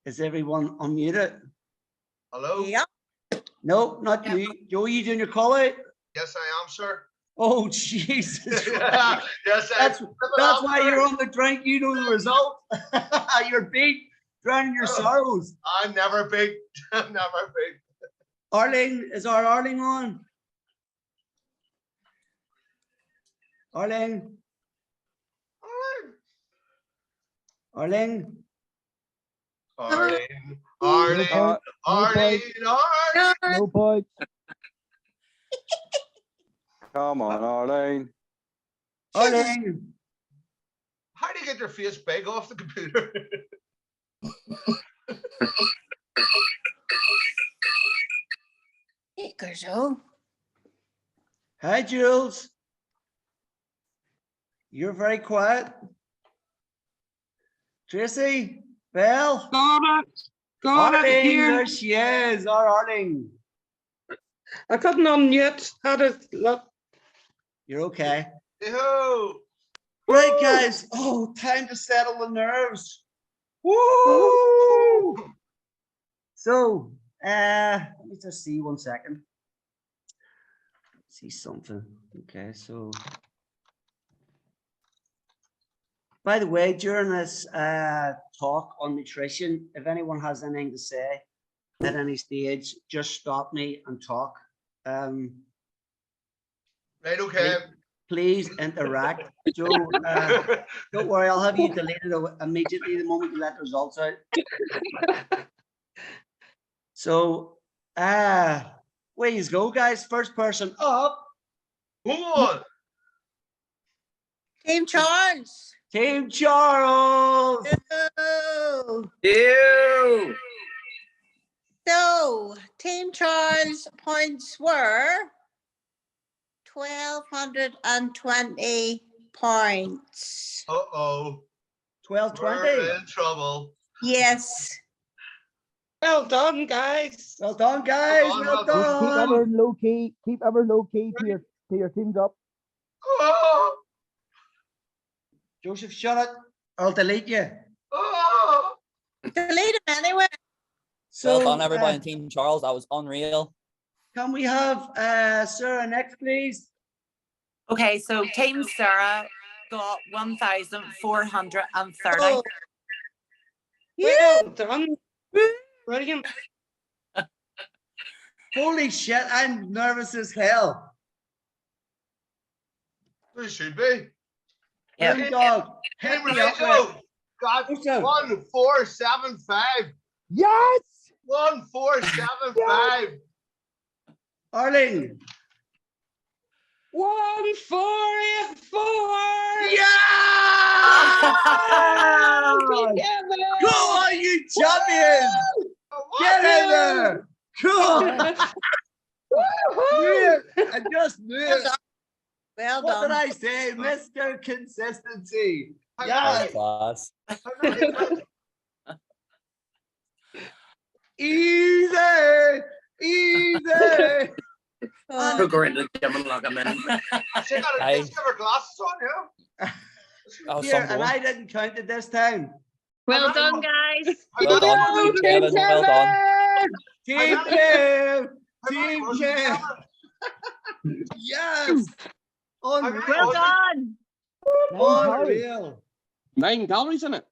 Is everyone unmuted? Hello? Yeah. No, not you. Joe, you doing your call out? Yes, I am, sir. Oh, Jesus. Yes, That's why you're on the drink. You know the result. You're beat, drowning your sorrows. I'm never big. I'm never big. Arling, is our Arling on? Arling? Arling? Arlene, Arlene, Arlene, Arlene. No points. Come on, Arlene. Arling? How do you get your face big off the computer? So. Hi, Jules. You're very quiet. Tracy? Belle? Got it Arling, here. there she is. Our Arling. I couldn't unmute. How to look? You're okay. Yo. Right, guys. Oh, time to settle the nerves. Woo! So, let me just see 1 second. See something. Okay, so. By the way, during this talk on nutrition, if anyone has anything to say at any stage, just stop me and talk. Right, okay. Please interact. Joe, don't worry, I'll have you deleted immediately the moment you let the results out. So, way you go, guys. First person up. Come on. Team Charles. Team Charles. Ew. Ew. So, Team Charles points were 1,220 points. Uh-oh. 1220. We're in trouble. Yes. Well done, guys. Well done, guys. Well Keep done. everyone low key. Keep everyone low key to your teams up. Oh, Joseph, shut it. I'll delete you. oh. Delete him anyway. So, Well done, everybody in Team Charles. That was unreal. can we have Sarah next, please? Okay, so Team Sarah got 1,430. Oh. Well done. Brilliant. Holy shit, I'm nervous as hell. We should be. Yeah. Hey, dog. Hit me up with. Rachel got What's up? 1475. Yes. 1475. Arling. 1484. Yeah! Go on, you champions! Get in there! Cool! I just knew it. Well What did done. I say? Mr. Consistency. That Yeah. was class. Easy! Easy! Go into the gym and lock him in. She got Aye. her glasses on, yeah? Oh, Here, and someone. I didn't count it this time. Well done, guys. Well done, Team Kevin. Well done. Team Kev! Team Kev! Yes! Unreal! Well done. Unreal! 9 calories in it.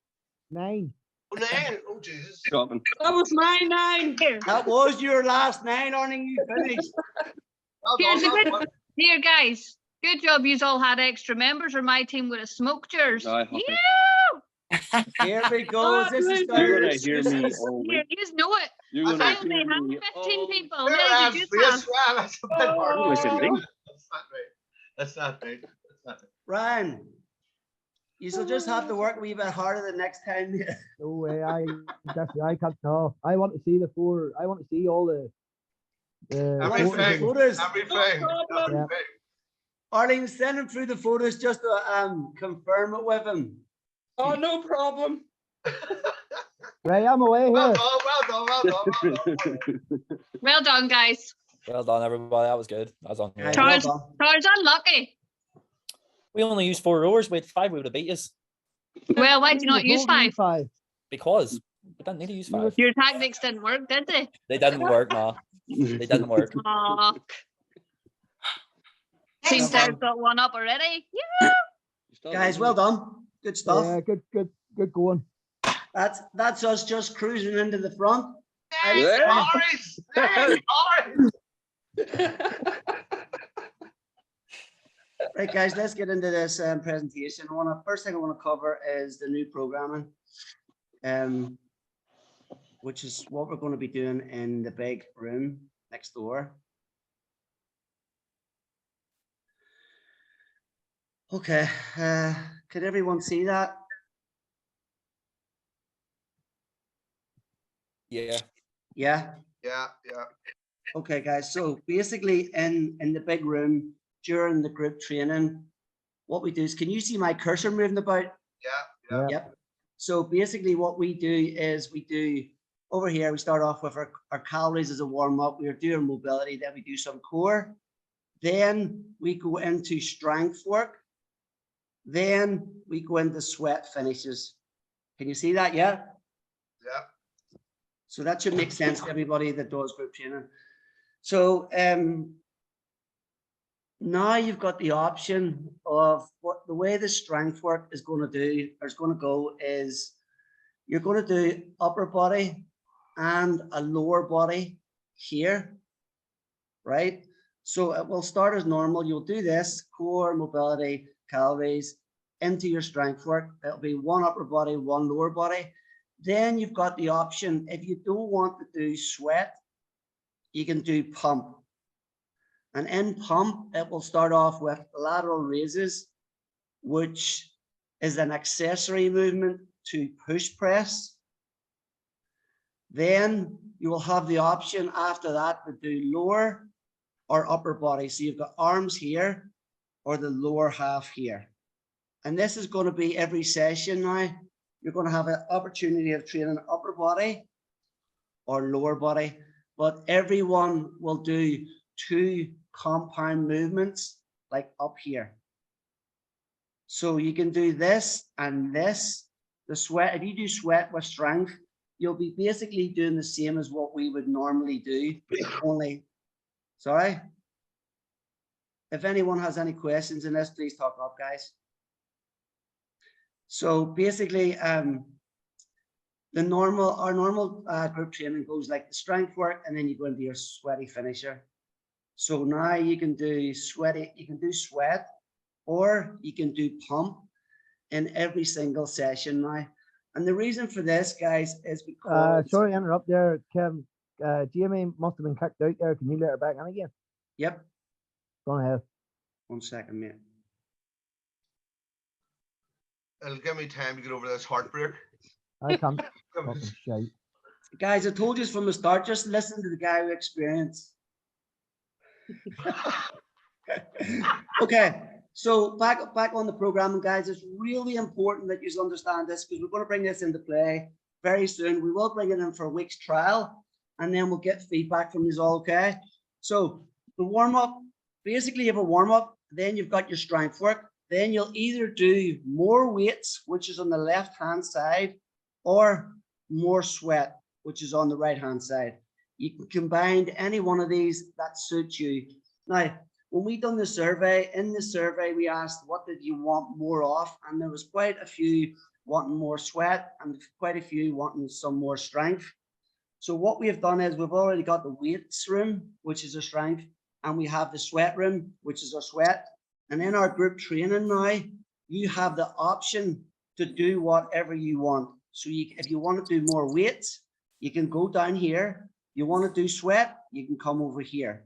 9. Oh, nine. Oh, Jesus. Shopping. That was my 9. Here, That was your last 9, Arning. You finished. Well Here's done, a well good- done. here, guys. Good job. You all had extra members, or my team would have smoked yours. Aye, happy. Yeah. Here we go. This is You're gonna hear me all Here, week. you know it. You're I gonna only hear have me 15 all people. Here, Nearly I'm just face, half. well, that's a bit hard. listening. That's not right. That's not right. That's not right. Ryan, you shall just have to work a wee bit harder the next time. No way. I can't. No. I want to see the 4. I want to see all the. Everything. Photos. Everything. problem. Everything. Arlene, send him through the photos just to confirm it with him. Oh, no problem. Right, I'm away Well here. done, well done, well done, well done. Well done, guys. Well done, everybody. That was good. That was unreal. Right, Charles. well done. Charles, unlucky. We only used 4 rowers. We had 5. We would have beat us Well, why do you not use 5? 5. because We didn't need to use You were- 5. Your tactics didn't work, did they? They didn't work, nah. They didn't work. Aw, Team Next Sarah's time. got one up already. Yeah. Guys, well done. Good stuff. Yeah, good going. That's us just cruising into the front. Yeah. Sorry, sorry. Right, guys, let's get into this presentation. First thing I want to cover is the new programming, which is what we're going to be doing in the big room next door. Okay, could everyone see that? Yeah. Yeah. Yeah, yeah. Okay, guys. So basically, in the big room during the group training, what we do is, can you see my cursor moving about? Yeah, Yeah. Yep. So basically, what we do is over here. We start off with our calories as a warm up. We are doing mobility. Then we do some core. Then we go into strength work. Then we go into sweat finishes. Can you see that? Yeah. yeah. So that should make sense to everybody that does group training. So now you've got the option of what the way the strength work is going to go is you're going to do upper body and a lower body here, right? So it will start as normal. You'll do this core, mobility, calories into your strength work. It'll be one upper body, one lower body. Then you've got the option, if you don't want to do sweat, you can do pump. And in pump, it will start off with lateral raises, which is an accessory movement to push press. Then you will have the option after that to do lower or upper body. So you've got arms here or the lower half here. And this is going to be every session now. You're going to have an opportunity of training upper body or lower body, but everyone will do 2 compound movements like up here. So you can do this and this. The sweat, if you do sweat with strength, you'll be basically doing the same as what we would normally do, only, sorry. If anyone has any questions in this, please talk up, guys. So basically, our normal group training goes like the strength work, and then you go into your sweaty finisher. So now you can do sweat, or you can do pump in every single session now. And the reason for this, guys, is because Sorry to interrupt there, Kevin. Jamie must have been kicked out there. Can you let her back in again? Yep. Go on ahead. 1 second, mate. It'll give me time to get over this heartbreak. I can't. Fucking shite. Guys, I told you from the start, just listen to the guy with experience. Okay, so back on the programming, guys, it's really important that you understand this because we're going to bring this into play very soon. We will bring it in for a week's trial, and then we'll get feedback from you all, okay? So the warm-up, basically you have a warm-up, then you've got your strength work, then you'll either do more weights, which is on the left-hand side, or more sweat, which is on the right-hand side. You can combine any one of these that suits you. Now, when we done the survey, in the survey, we asked, what did you want more of? And there was quite a few wanting more sweat and quite a few wanting some more strength. So what we have done is we've already got the weights room, which is our strength, and we have the sweat room, which is our sweat. And in our group training now, you have the option to do whatever you want. So if you want to do more weights, you can go down here. You want to do sweat, you can come over here.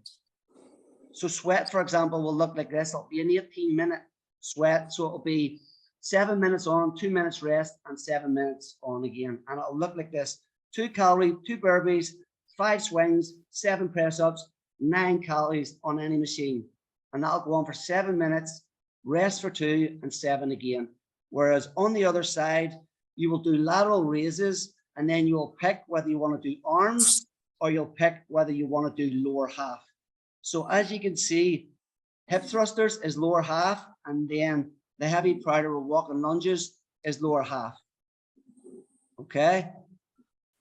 So sweat, for example, will look like this. It'll be an 18-minute sweat. So it'll be 7 minutes on, 2 minutes rest, and 7 minutes on again. And it'll look like this: 2 calories, 2 burpees, 5 swings, 7 press-ups, 9 calories on any machine. And that'll go on for 7 minutes, rest for 2, and 7 again. Whereas on the other side, you will do lateral raises, and then you'll pick whether you want to do arms or you'll pick whether you want to do lower half. So as you can see, hip thrusters is lower half, and then the heavy prouder or walking lunges is lower half. Okay.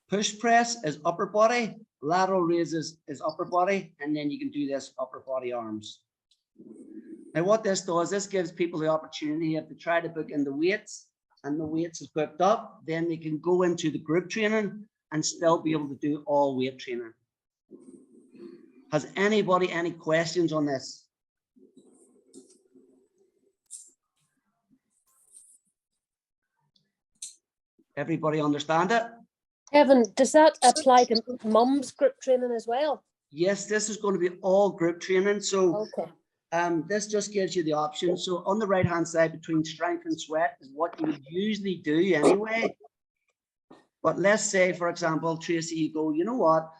Push press is upper body, lateral raises is upper body, and then you can do this upper body arms. Now what this does, this gives people the opportunity if they try to book in the weights and the weights is booked up, then they can go into the group training and still be able to do all weight training. Has anybody any questions on this? Everybody understand it? Evan, does that apply to mum's group training as well? Yes, this is going to be all group training. So Okay. this just gives you the option. So on the right hand side between strength and sweat is what you would usually do anyway. But let's say, for example, Tracy, you go, you know what?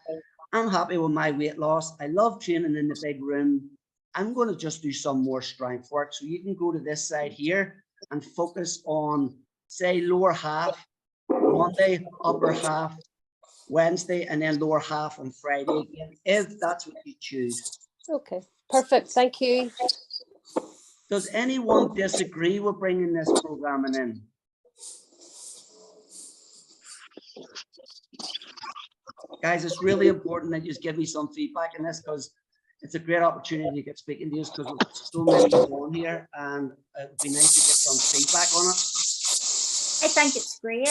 I'm happy with my weight loss. I love training in the big room. I'm going to just do some more strength work. So you can go to this side here and focus on, say, lower half Monday, upper half Wednesday, and then lower half on Friday again, if that's what you choose. Okay, perfect. Thank you. Does anyone disagree with bringing this programming in? Guys, it's really important that you just give me some feedback in this because it's a great opportunity to get speaking to you because we've got so many on here and it would be nice to get some feedback on it. I think it's great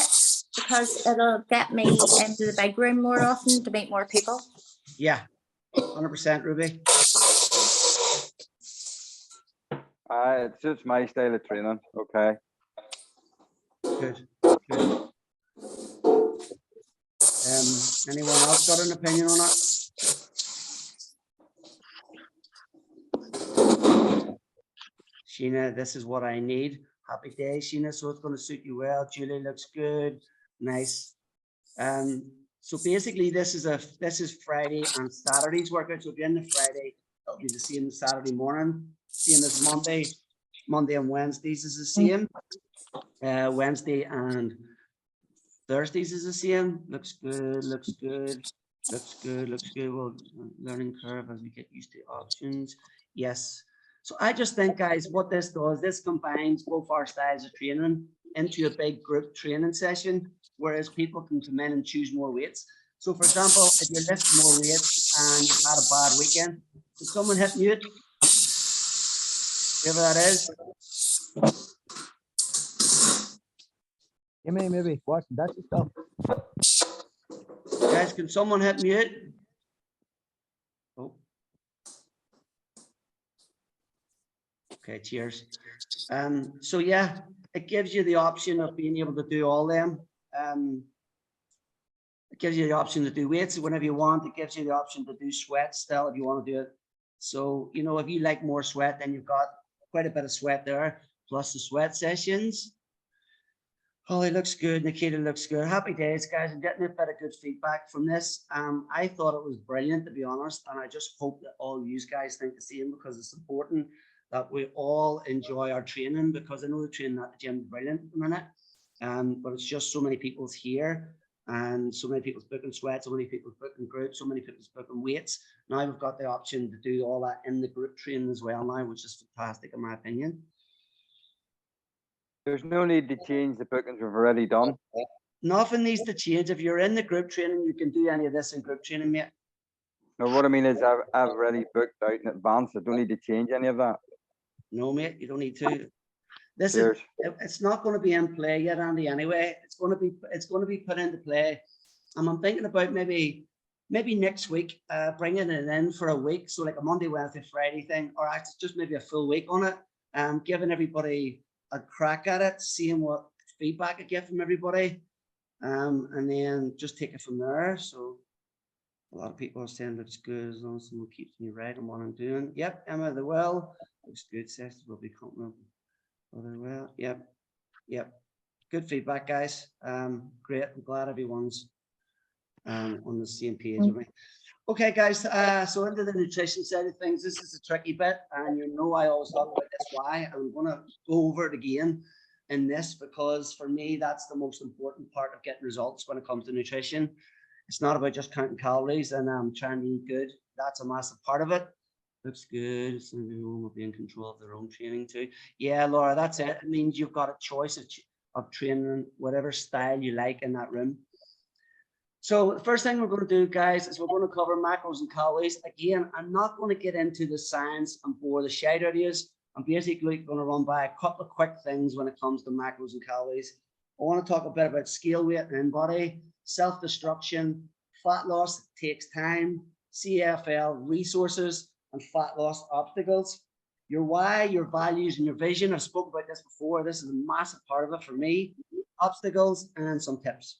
because it'll get me into the big room more often to meet more people. Yeah, 100%, Ruby. It suits my style of training. Okay. Good. Good. Anyone else got an opinion on it? Sheena, this is what I need. Happy day, Sheena. So it's going to suit you well. Julie looks good. Nice. So basically this is Friday and Saturday's workout. So at the end of Friday, it'll be the same as Saturday morning. Same as Monday and Wednesdays is the same. Wednesday and Thursdays is the same. Looks good, looks good, looks good, looks good. Well, learning curve as we get used to options. Yes. So I just think, guys, what this does, this combines both our styles of training into a big group training session, whereas people can come in and choose more weights. So for example, if you lift more weights and you've had a bad weekend, did someone hit mute? Whoever that is. You may maybe watching that stuff. Guys, can someone hit mute? Oh. Okay, cheers. So yeah, it gives you the option of being able to do all them. It gives you the option to do weights whenever you want. It gives you the option to do sweat still if you want to do it. So, you know, if you like more sweat, then you've got quite a bit of sweat there, plus the sweat sessions. Holly looks good. Nikita looks good. Happy days, guys. I'm getting a bit of good feedback from this. I thought it was brilliant, to be honest. And I just hope that all you guys think the same because it's important that we all enjoy our training because I know the training at the gym is brilliant at the minute. But it's just so many people's here and so many people's booking sweat, so many people's booking groups, so many people's booking weights. Now we've got the option to do all that in the group training as well now, which is fantastic in my opinion. There's no need to change the bookings we've already done. Nothing needs to change. If you're in the group training, you can do any of this in group training, mate. No, what I mean is I've already booked out in advance. I don't need to change any of that. No, mate, you don't need to. This Cheers. is it's not going to be in play yet, Andy. Anyway, it's going to be put into play. And I'm thinking about maybe next week, bringing it in for a week, so like a Monday, Wednesday, Friday thing, or actually just maybe a full week on it, giving everybody a crack at it, seeing what feedback I get from everybody, and then just take it from there. So a lot of people are saying looks good as long as someone keeps me right on what I'm doing. Yep, Emma, the well looks good. Sessions will be coming up. Well, yep. Good feedback, guys. Great. I'm glad everyone's on the same page with me. Okay, guys. So into the nutrition side of things, this is a tricky bit, and you know I always talk about this. Why? I'm going to go over it again in this because for me that's the most important part of getting results when it comes to nutrition. It's not about just counting calories and trying to eat good. That's a massive part of it. Looks good. So everyone will be in control of their own training too. Yeah, Laura, that's it. It means you've got a choice of training whatever style you like in that room. So the first thing we're going to do, guys, is we're going to cover macros and calories. Again, I'm not going to get into the science and bore the shite out of you. I'm basically going to run by a couple of quick things when it comes to macros and calories. I want to talk a bit about scale weight and in-body, self-destruction, fat loss takes time, CFL resources, and fat loss obstacles. Your why, your values, and your vision. I've spoken about this before. This is a massive part of it for me. Obstacles and some tips.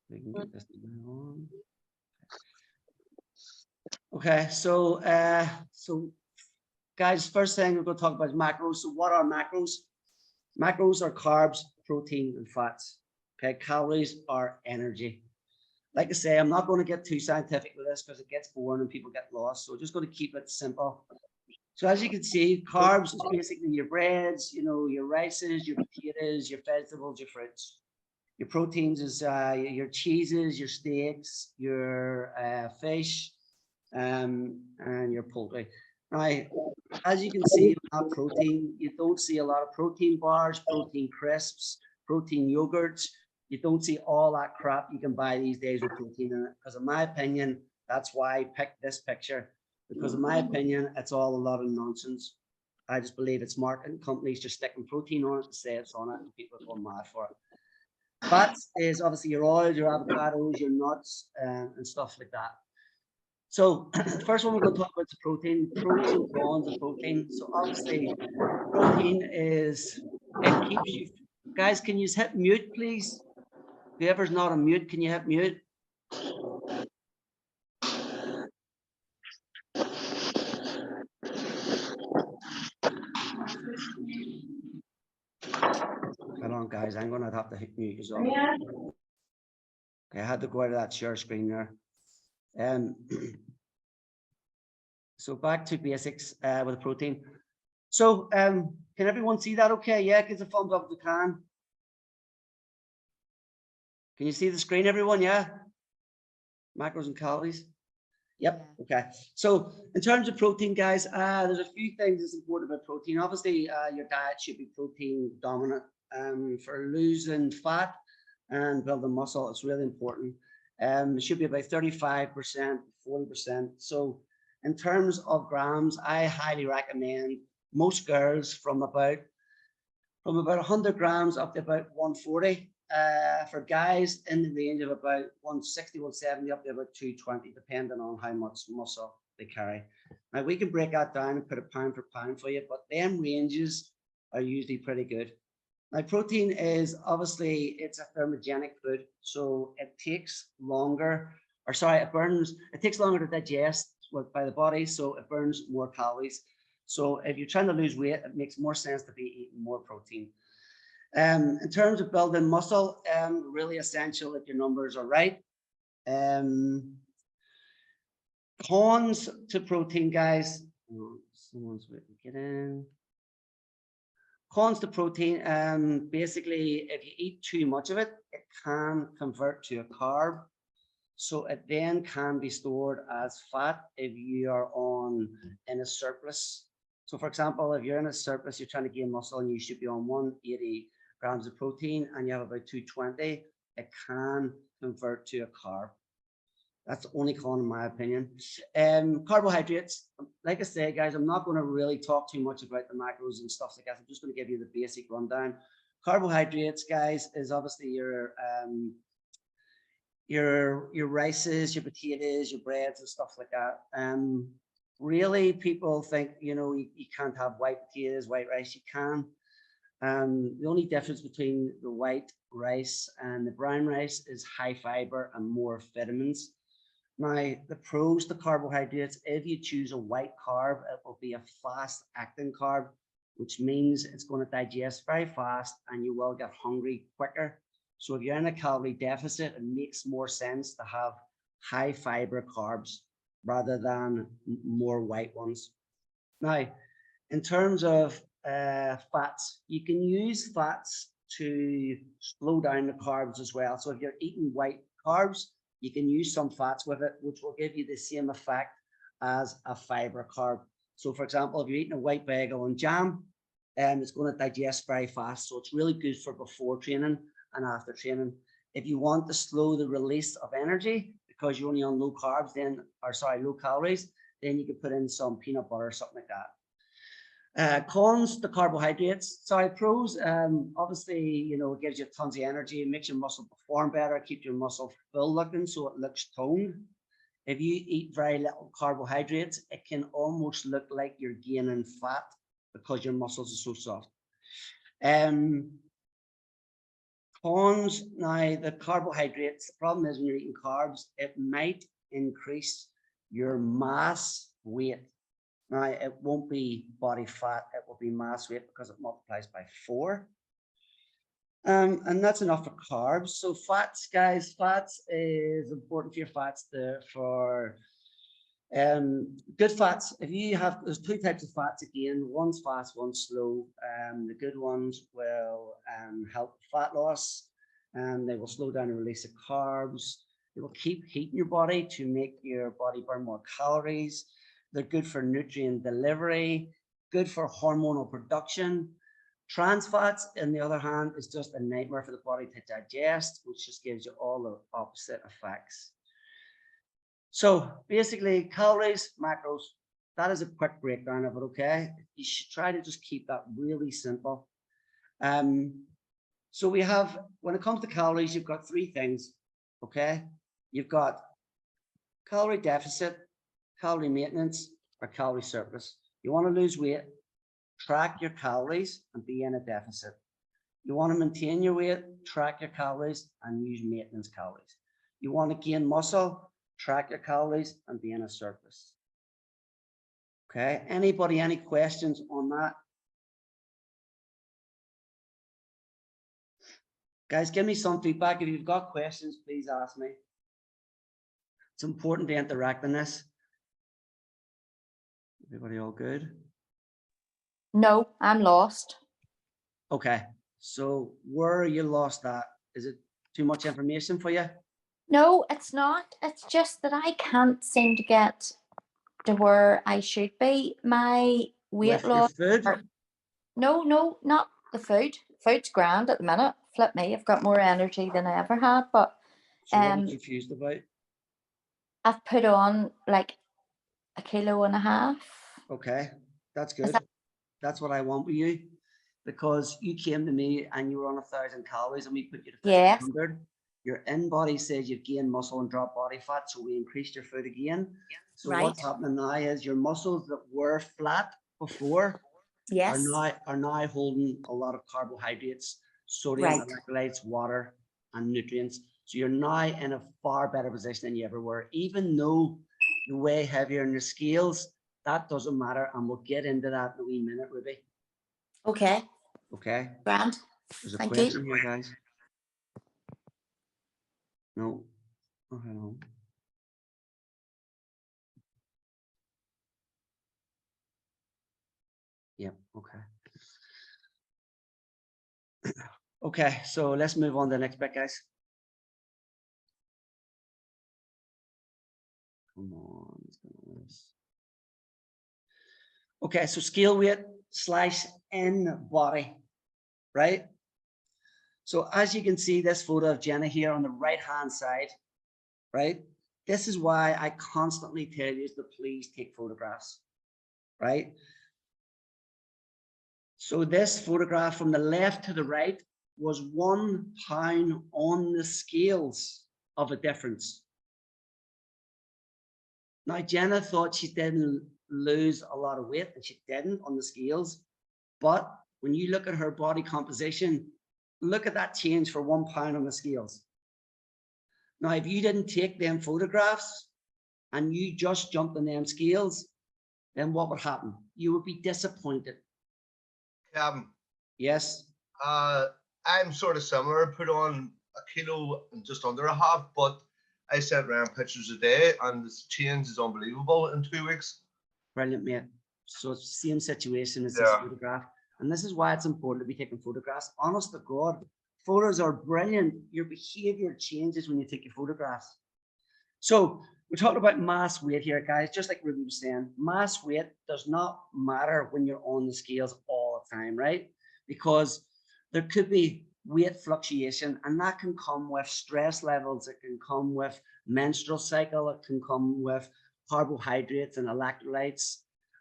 We can get this on. Okay, so guys, first thing we're going to talk about is macros. So what are macros? Macros are carbs, protein, and fats. Okay, calories are energy. Like I say, I'm not going to get too scientific with this because it gets boring and people get lost. So just going to keep it simple. So as you can see, carbs is basically your breads, you know, your rices, your potatoes, your vegetables, your fruits. Your proteins is your cheeses, your steaks, your fish, and your poultry. Now, as you can see, protein, you don't see a lot of protein bars, protein crisps, protein yogurts. You don't see all that crap you can buy these days with protein in it. Because in my opinion, that's why I picked this picture. Because in my opinion, it's all a lot of nonsense. I just believe it's marketing companies just sticking protein on it to say it's on it, and people are going mad for it. Fats is obviously your oils, your avocados, your nuts, and stuff like that. So the first one we're going to talk about is protein, pros and cons of protein. So obviously protein is, it keeps you, guys, can you hit mute, please? Whoever's not on mute, can you hit mute? Hold on, guys, I'm going to have to hit mute as well. Okay, I had to go out of that share screen there. So back to basics with protein. So can everyone see that okay? Yeah, give a thumbs up if you can. Can you see the screen, everyone? Yeah? Macros and calories? Yep, okay. So in terms of protein, guys, there's a few things that's important about protein. Obviously, your diet should be protein dominant. For losing fat and building muscle, it's really important. It should be about 35%, 40%. So in terms of grams, I highly recommend most girls from about 100 grams up to about 140. For guys in the range of about 160, 170 up to about 220, depending on how much muscle they carry. Now we can break that down and put it pound for pound for you, but them ranges are usually pretty good. Now protein is obviously, it's a thermogenic food, so it takes longer, or sorry, it takes longer to digest by the body, so it burns more calories. So if you're trying to lose weight, it makes more sense to be eating more protein. In terms of building muscle, really essential that your numbers are right. Cons to protein, guys. Someone's waiting to get in. Cons to protein, basically, if you eat too much of it, it can convert to a carb. So it then can be stored as fat if you are in a surplus. So for example, if you're in a surplus, you're trying to gain muscle and you should be on 180 grams of protein and you have about 220, it can convert to a carb. That's the only con in my opinion. Carbohydrates, like I say, guys, I'm not going to really talk too much about the macros and stuff like that. I'm just going to give you the basic rundown. Carbohydrates, guys, is obviously your rices, your potatoes, your breads and stuff like that. Really, people think, you know, you can't have white potatoes, white rice. You can. The only difference between the white rice and the brown rice is high fiber and more vitamins. Now, the pros to carbohydrates, if you choose a white carb, it will be a fast acting carb, which means it's going to digest very fast and you will get hungry quicker. So if you're in a calorie deficit, it makes more sense to have high fiber carbs rather than more white ones. Now, in terms of fats, you can use fats to slow down the carbs as well. So if you're eating white carbs, you can use some fats with it, which will give you the same effect as a fiber carb. So for example, if you're eating a white bagel and jam, and it's going to digest very fast. So it's really good for before training and after training. If you want to slow the release of energy because you're only on low carbs, then, or sorry, low calories, then you can put in some peanut butter or something like that. Cons, the carbohydrates. Sorry, pros, obviously, you know, it gives you tons of energy, it makes your muscle perform better, keep your muscle full looking so it looks toned. If you eat very little carbohydrates, it can almost look like you're gaining fat because your muscles are so soft. Cons, now the carbohydrates, the problem is when you're eating carbs, it might increase your mass weight. Now, it won't be body fat, it will be mass weight because it multiplies by 4. And that's enough for carbs. So fats, guys, fats is important for your fats for good fats. If you have, there's 2 types of fats again, one's fast, one's slow. The good ones will help fat loss, and they will slow down the release of carbs. They will keep heating your body to make your body burn more calories. They're good for nutrient delivery, good for hormonal production. Trans fats, on the other hand, is just a nightmare for the body to digest, which just gives you all the opposite effects. So basically, calories, macros, that is a quick breakdown of it, okay? You should try to just keep that really simple. So we have, when it comes to calories, you've got 3 things, okay? You've got calorie deficit, calorie maintenance, or calorie surplus. You want to lose weight, track your calories and be in a deficit. You want to maintain your weight, track your calories and use maintenance calories. You want to gain muscle, track your calories and be in a surplus. Okay, anybody, any questions on that? Guys, give me some feedback. If you've got questions, please ask me. It's important to interact in this. Everybody all good? No, I'm lost. Okay, so where are you lost at? Is it too much information for you? No, it's not. It's just that I can't seem to get to where I should be. My weight With your loss. food? No, not the food. Food's grand at the minute. Flip me, I've got more energy than I ever had. But So what are you confused about? I've put on like 1.5 kilos. Okay, that's Is good. That's what I want with you, because you came to me and you were on 1,000 calories and we put you to Yes. 1,500. Your in-body says you've gained muscle and dropped body fat, so we increased your food again. So Right. what's happening now is your muscles that were flat before Yes. are now holding a lot of carbohydrates, sodium, Right. electrolytes, water, and nutrients. So you're now in a far better position than you ever were. Even though you weigh heavier in your scales, that doesn't matter, and we'll get into that in a wee minute, Ruby. Okay. Okay. Grand. There's a Thank question you. here, guys. No. Oh, hang on. Yep. Okay. Okay, so let's move on to the next bit, guys. Come on. Let's go with this. Okay, so scale weight / in body, right? So as you can see, this photo of Jenna here on the right-hand side, right? This is why I constantly tell you to please take photographs, right? So this photograph from the left to the right was 1 pound on the scales of a difference. Now, Jenna thought she didn't lose a lot of weight, and she didn't on the scales. But when you look at her body composition, look at that change for 1 pound on the scales. Now, if you didn't take them photographs and you just jumped on them scales, then what would happen? You would be disappointed. Yes. I'm sort of similar. Put on 1 kilo and just under a half, but I sent around pictures a day, and the change is unbelievable in 2 weeks. Brilliant, mate. So it's the same situation as Yeah. this photograph. And this is why it's important to be taking photographs. Honest to God, photos are brilliant. Your behavior changes when you take your photographs. So we're talking about mass weight here, guys. Just like Ruby was saying, mass weight does not matter when you're on the scales all the time, right? Because there could be weight fluctuation, and that can come with stress levels, it can come with menstrual cycle, it can come with carbohydrates and electrolytes,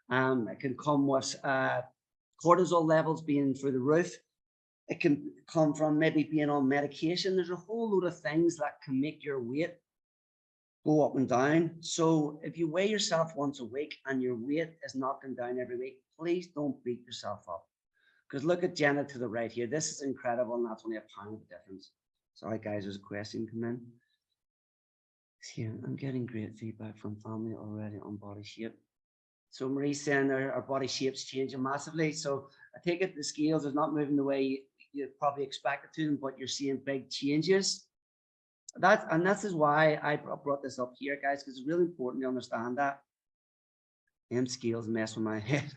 it can come with cortisol levels being through the roof. It can come from maybe being on medication. There's a whole load of things that can make your weight go up and down. So if you weigh yourself once a week and your weight is knocking down every week, please don't beat yourself up. Because look at Jenna to the right here. This is incredible, and that's only a pound of difference. Sorry, guys, there's a question come in. Here, I'm getting great feedback from family already on body shape. So Marie's saying our body shape's changing massively. So I take it the scales is not moving the way you probably expect it to, but you're seeing big changes. This is why I brought this up here, guys, because it's really important to understand that. Them scales mess with my head.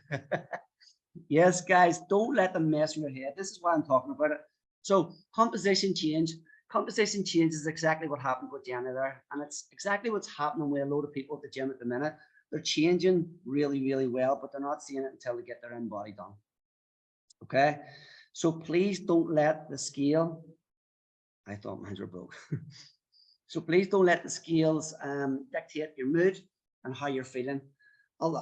Yes, guys, don't let them mess with your head. This is why I'm talking about it. So composition change. Composition change is exactly what happened with Jenna there. And it's exactly what's happening with a load of people at the gym at the minute. They're changing really, really well, but they're not seeing it until they get their in-body done. Okay? So please don't let the scale, I thought mine were broke. So please don't let the scales dictate your mood and how you're feeling.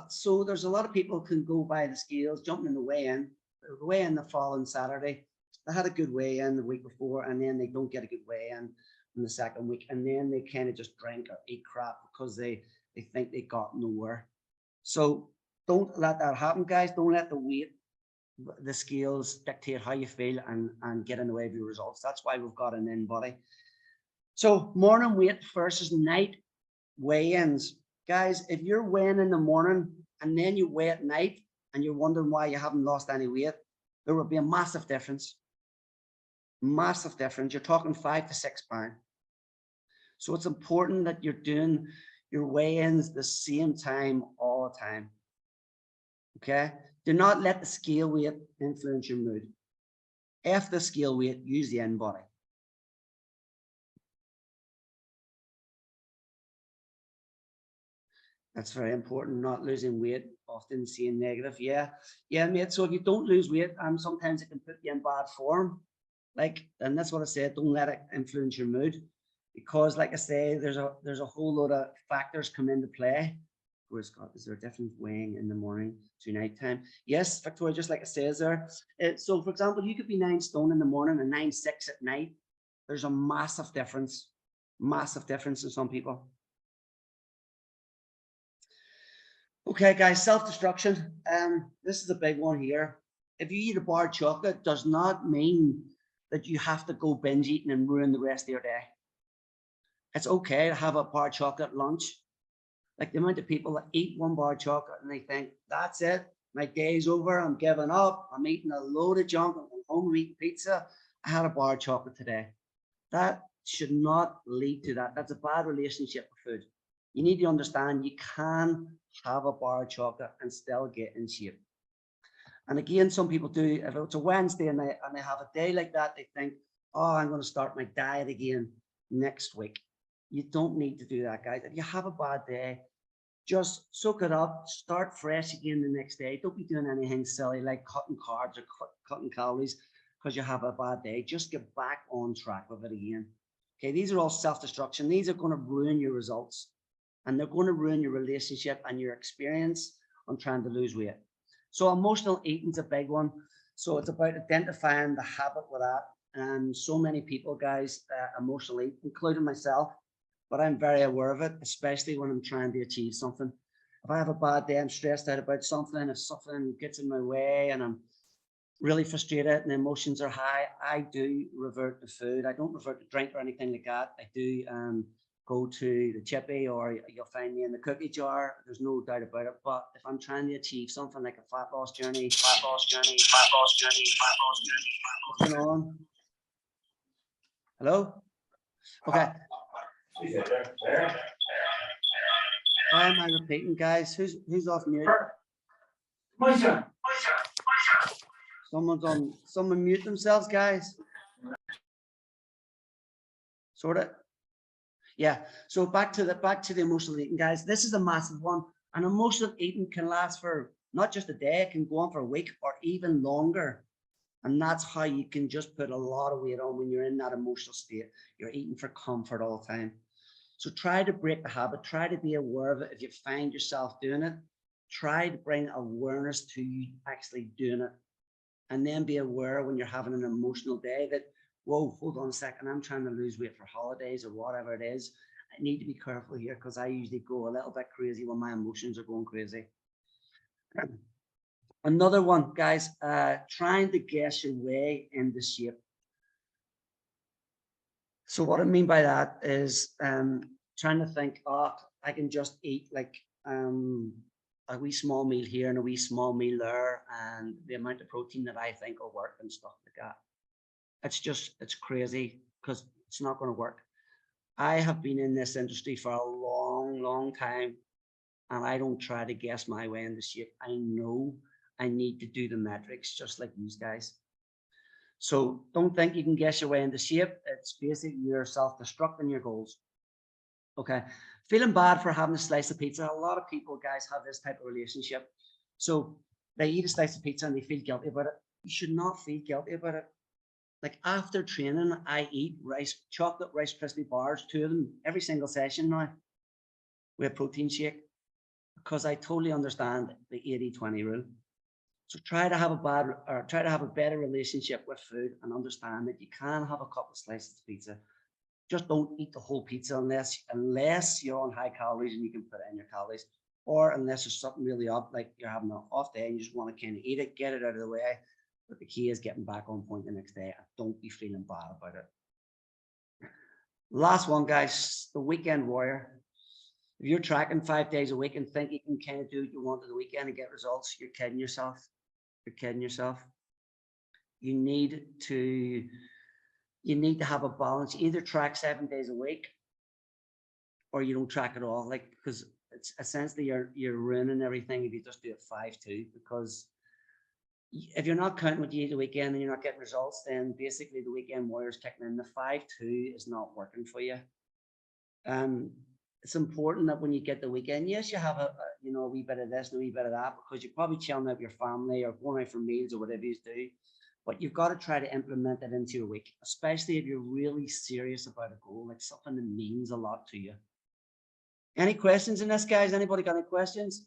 So there's a lot of people can go by the scales, jumping in the weigh-in the following Saturday. They had a good weigh-in the week before, and then they don't get a good weigh-in in the second week, and then they kind of just drink or eat crap because they think they got nowhere. So don't let that happen, guys. Don't let the weight, the scales dictate how you feel and get in the way of your results. That's why we've got an in-body. So morning weight versus night weigh-ins. Guys, if you're weighing in the morning and then you weigh at night and you're wondering why you haven't lost any weight, there will be a massive difference. Massive difference. You're talking 5 to 6 pounds. So it's important that you're doing your weigh-ins the same time all the time. Okay? Do not let the scale weight influence your mood. F the scale weight, use the in-body. That's very important, not losing weight, often seeing negative. Yeah, mate. So if you don't lose weight, sometimes it can put you in bad form. And that's what I said, don't let it influence your mood. Because like I say, there's a whole lot of factors come into play. Is there a difference weighing in the morning to nighttime? Yes, Victoria, just like it says there. So for example, you could be 9 stone in the morning and 9'6" at night. There's a massive difference in some people. Okay, guys, self-destruction. This is a big one here. If you eat a bar of chocolate, does not mean that you have to go binge eating and ruin the rest of your day. It's okay to have a bar of chocolate at lunch. Like the amount of people that eat one bar of chocolate and they think, that's it, my day's over, I'm giving up, I'm eating a load of junk, I'm going home and eating pizza. I had a bar of chocolate today. That should not lead to that. That's a bad relationship with food. You need to understand you can have a bar of chocolate and still get in shape. And again, some people do, if it's a Wednesday and they have a day like that, they think, oh, I'm going to start my diet again next week. You don't need to do that, guys. If you have a bad day, just soak it up, start fresh again the next day. Don't be doing anything silly like cutting carbs or cutting calories because you have a bad day. Just get back on track with it again. Okay, these are all self-destruction. These are going to ruin your results. And they're going to ruin your relationship and your experience on trying to lose weight. So emotional eating is a big one. So it's about identifying the habit with that. And so many people, guys, emotionally, including myself, but I'm very aware of it, especially when I'm trying to achieve something. If I have a bad day, I'm stressed out about something, if something gets in my way and I'm really frustrated and the emotions are high, I do revert to food. I don't revert to drink or anything like that. I do go to the chippy, or you'll find me in the cookie jar. There's no doubt about it. But if I'm trying to achieve something like a fat loss journey, what's going on? Hello? Okay. Why am I repeating, guys? Who's off mute? Someone mute themselves, guys. Sort it. Yeah, so back to the emotional eating, guys. This is a massive one. And emotional eating can last for not just a day, it can go on for a week or even longer. And that's how you can just put a lot of weight on when you're in that emotional state. You're eating for comfort all the time. So try to break the habit, try to be aware of it. If you find yourself doing it, try to bring awareness to you actually doing it. And then be aware when you're having an emotional day that, whoa, hold on a second, I'm trying to lose weight for holidays or whatever it is. I need to be careful here because I usually go a little bit crazy when my emotions are going crazy. Another one, guys, trying to guess your way into shape. So what I mean by that is trying to think, oh, I can just eat like a wee small meal here and a wee small meal there, and the amount of protein that I think will work and stuff like that. It's crazy because it's not going to work. I have been in this industry for a long, long time, and I don't try to guess my way into shape. I know I need to do the metrics just like these guys. So don't think you can guess your way into shape. It's basically you're self-destructing your goals. Okay. Feeling bad for having a slice of pizza. A lot of people, guys, have this type of relationship. So they eat a slice of pizza and they feel guilty about it. You should not feel guilty about it. Like after training, I eat chocolate Rice Krispie bars, 2 of them every single session now with a protein shake, because I totally understand the 80-20 rule. So try to have a better relationship with food and understand that you can have a couple of slices of pizza. Just don't eat the whole pizza unless you're on high calories and you can put it in your calories, or unless there's something really up, like you're having an off day and you just want to kind of eat it, get it out of the way. But the key is getting back on point the next day and don't be feeling bad about it. Last one, guys, the weekend warrior. If you're tracking 5 days a week and think you can kind of do what you want at the weekend and get results, you're kidding yourself. You're kidding yourself. You need to have a balance. You either track 7 days a week or you don't track at all. Like, because it's essentially you're ruining everything if you just do it 5-2, because if you're not counting what you eat the weekend and you're not getting results, then basically the weekend warrior's kicking in. The 5-2 is not working for you. It's important that when you get the weekend, yes, you have a wee bit of this and a wee bit of that, because you're probably chilling out with your family or going out for meals or whatever you do. But you've got to try to implement it into your week, especially if you're really serious about a goal, like something that means a lot to you. Any questions in this, guys? Anybody got any questions?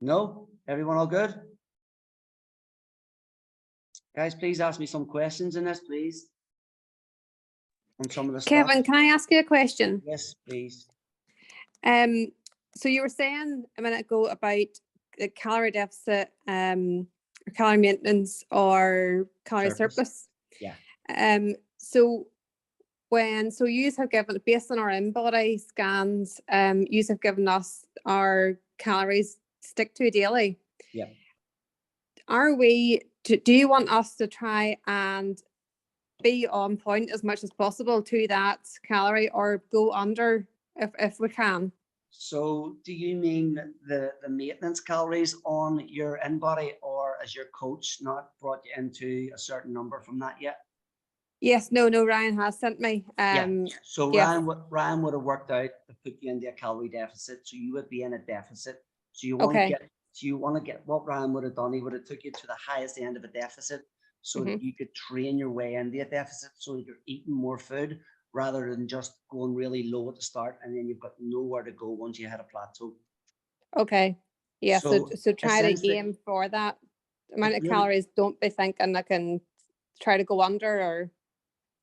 No? Everyone all good? Guys, please ask me some questions in this, please. On some of the Kevin, stuff. can I ask you a question? Yes, please. So you were saying a minute ago about the calorie deficit, or calorie maintenance, or calorie surplus. Yeah. So you have given, based on our in-body scans, you have given us our calories to stick to daily. Yeah. Do you want us to try and be on point as much as possible to that calorie, or go under if we can? So do you mean the maintenance calories on your in-body, or has your coach not brought you into a certain number from that yet? Yes, no, Ryan has sent me. So yes. Ryan would have worked out to put you into a calorie deficit, so you would be in a deficit. So you want to get what Ryan would have done. He would have took you to the highest end of a deficit, so that you could train your way into a deficit, so that you're eating more food rather than just going really low at the start and then you've got nowhere to go once you hit a plateau. Okay. Yeah. So try to aim for that amount of calories. Don't be thinking I can try to go under, or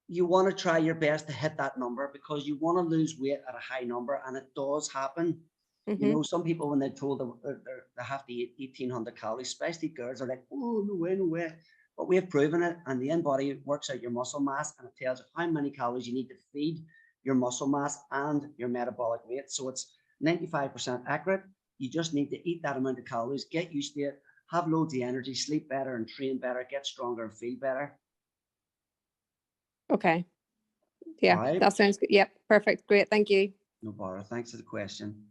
you want to try your best to hit that number, because you want to lose weight at a high number, and it does happen. You know, some people, when they're told they have to eat 1,800 calories, especially girls, are like, oh, no way, no way. But we have proven it, and the in-body works out your muscle mass, and it tells you how many calories you need to feed your muscle mass and your metabolic rate. So it's 95% accurate. You just need to eat that amount of calories, get used to it, have loads of energy, sleep better and train better, get stronger and feel better. Okay. Yeah, that sounds good. Yep, perfect. Great. Thank you. No bother. Thanks for the question.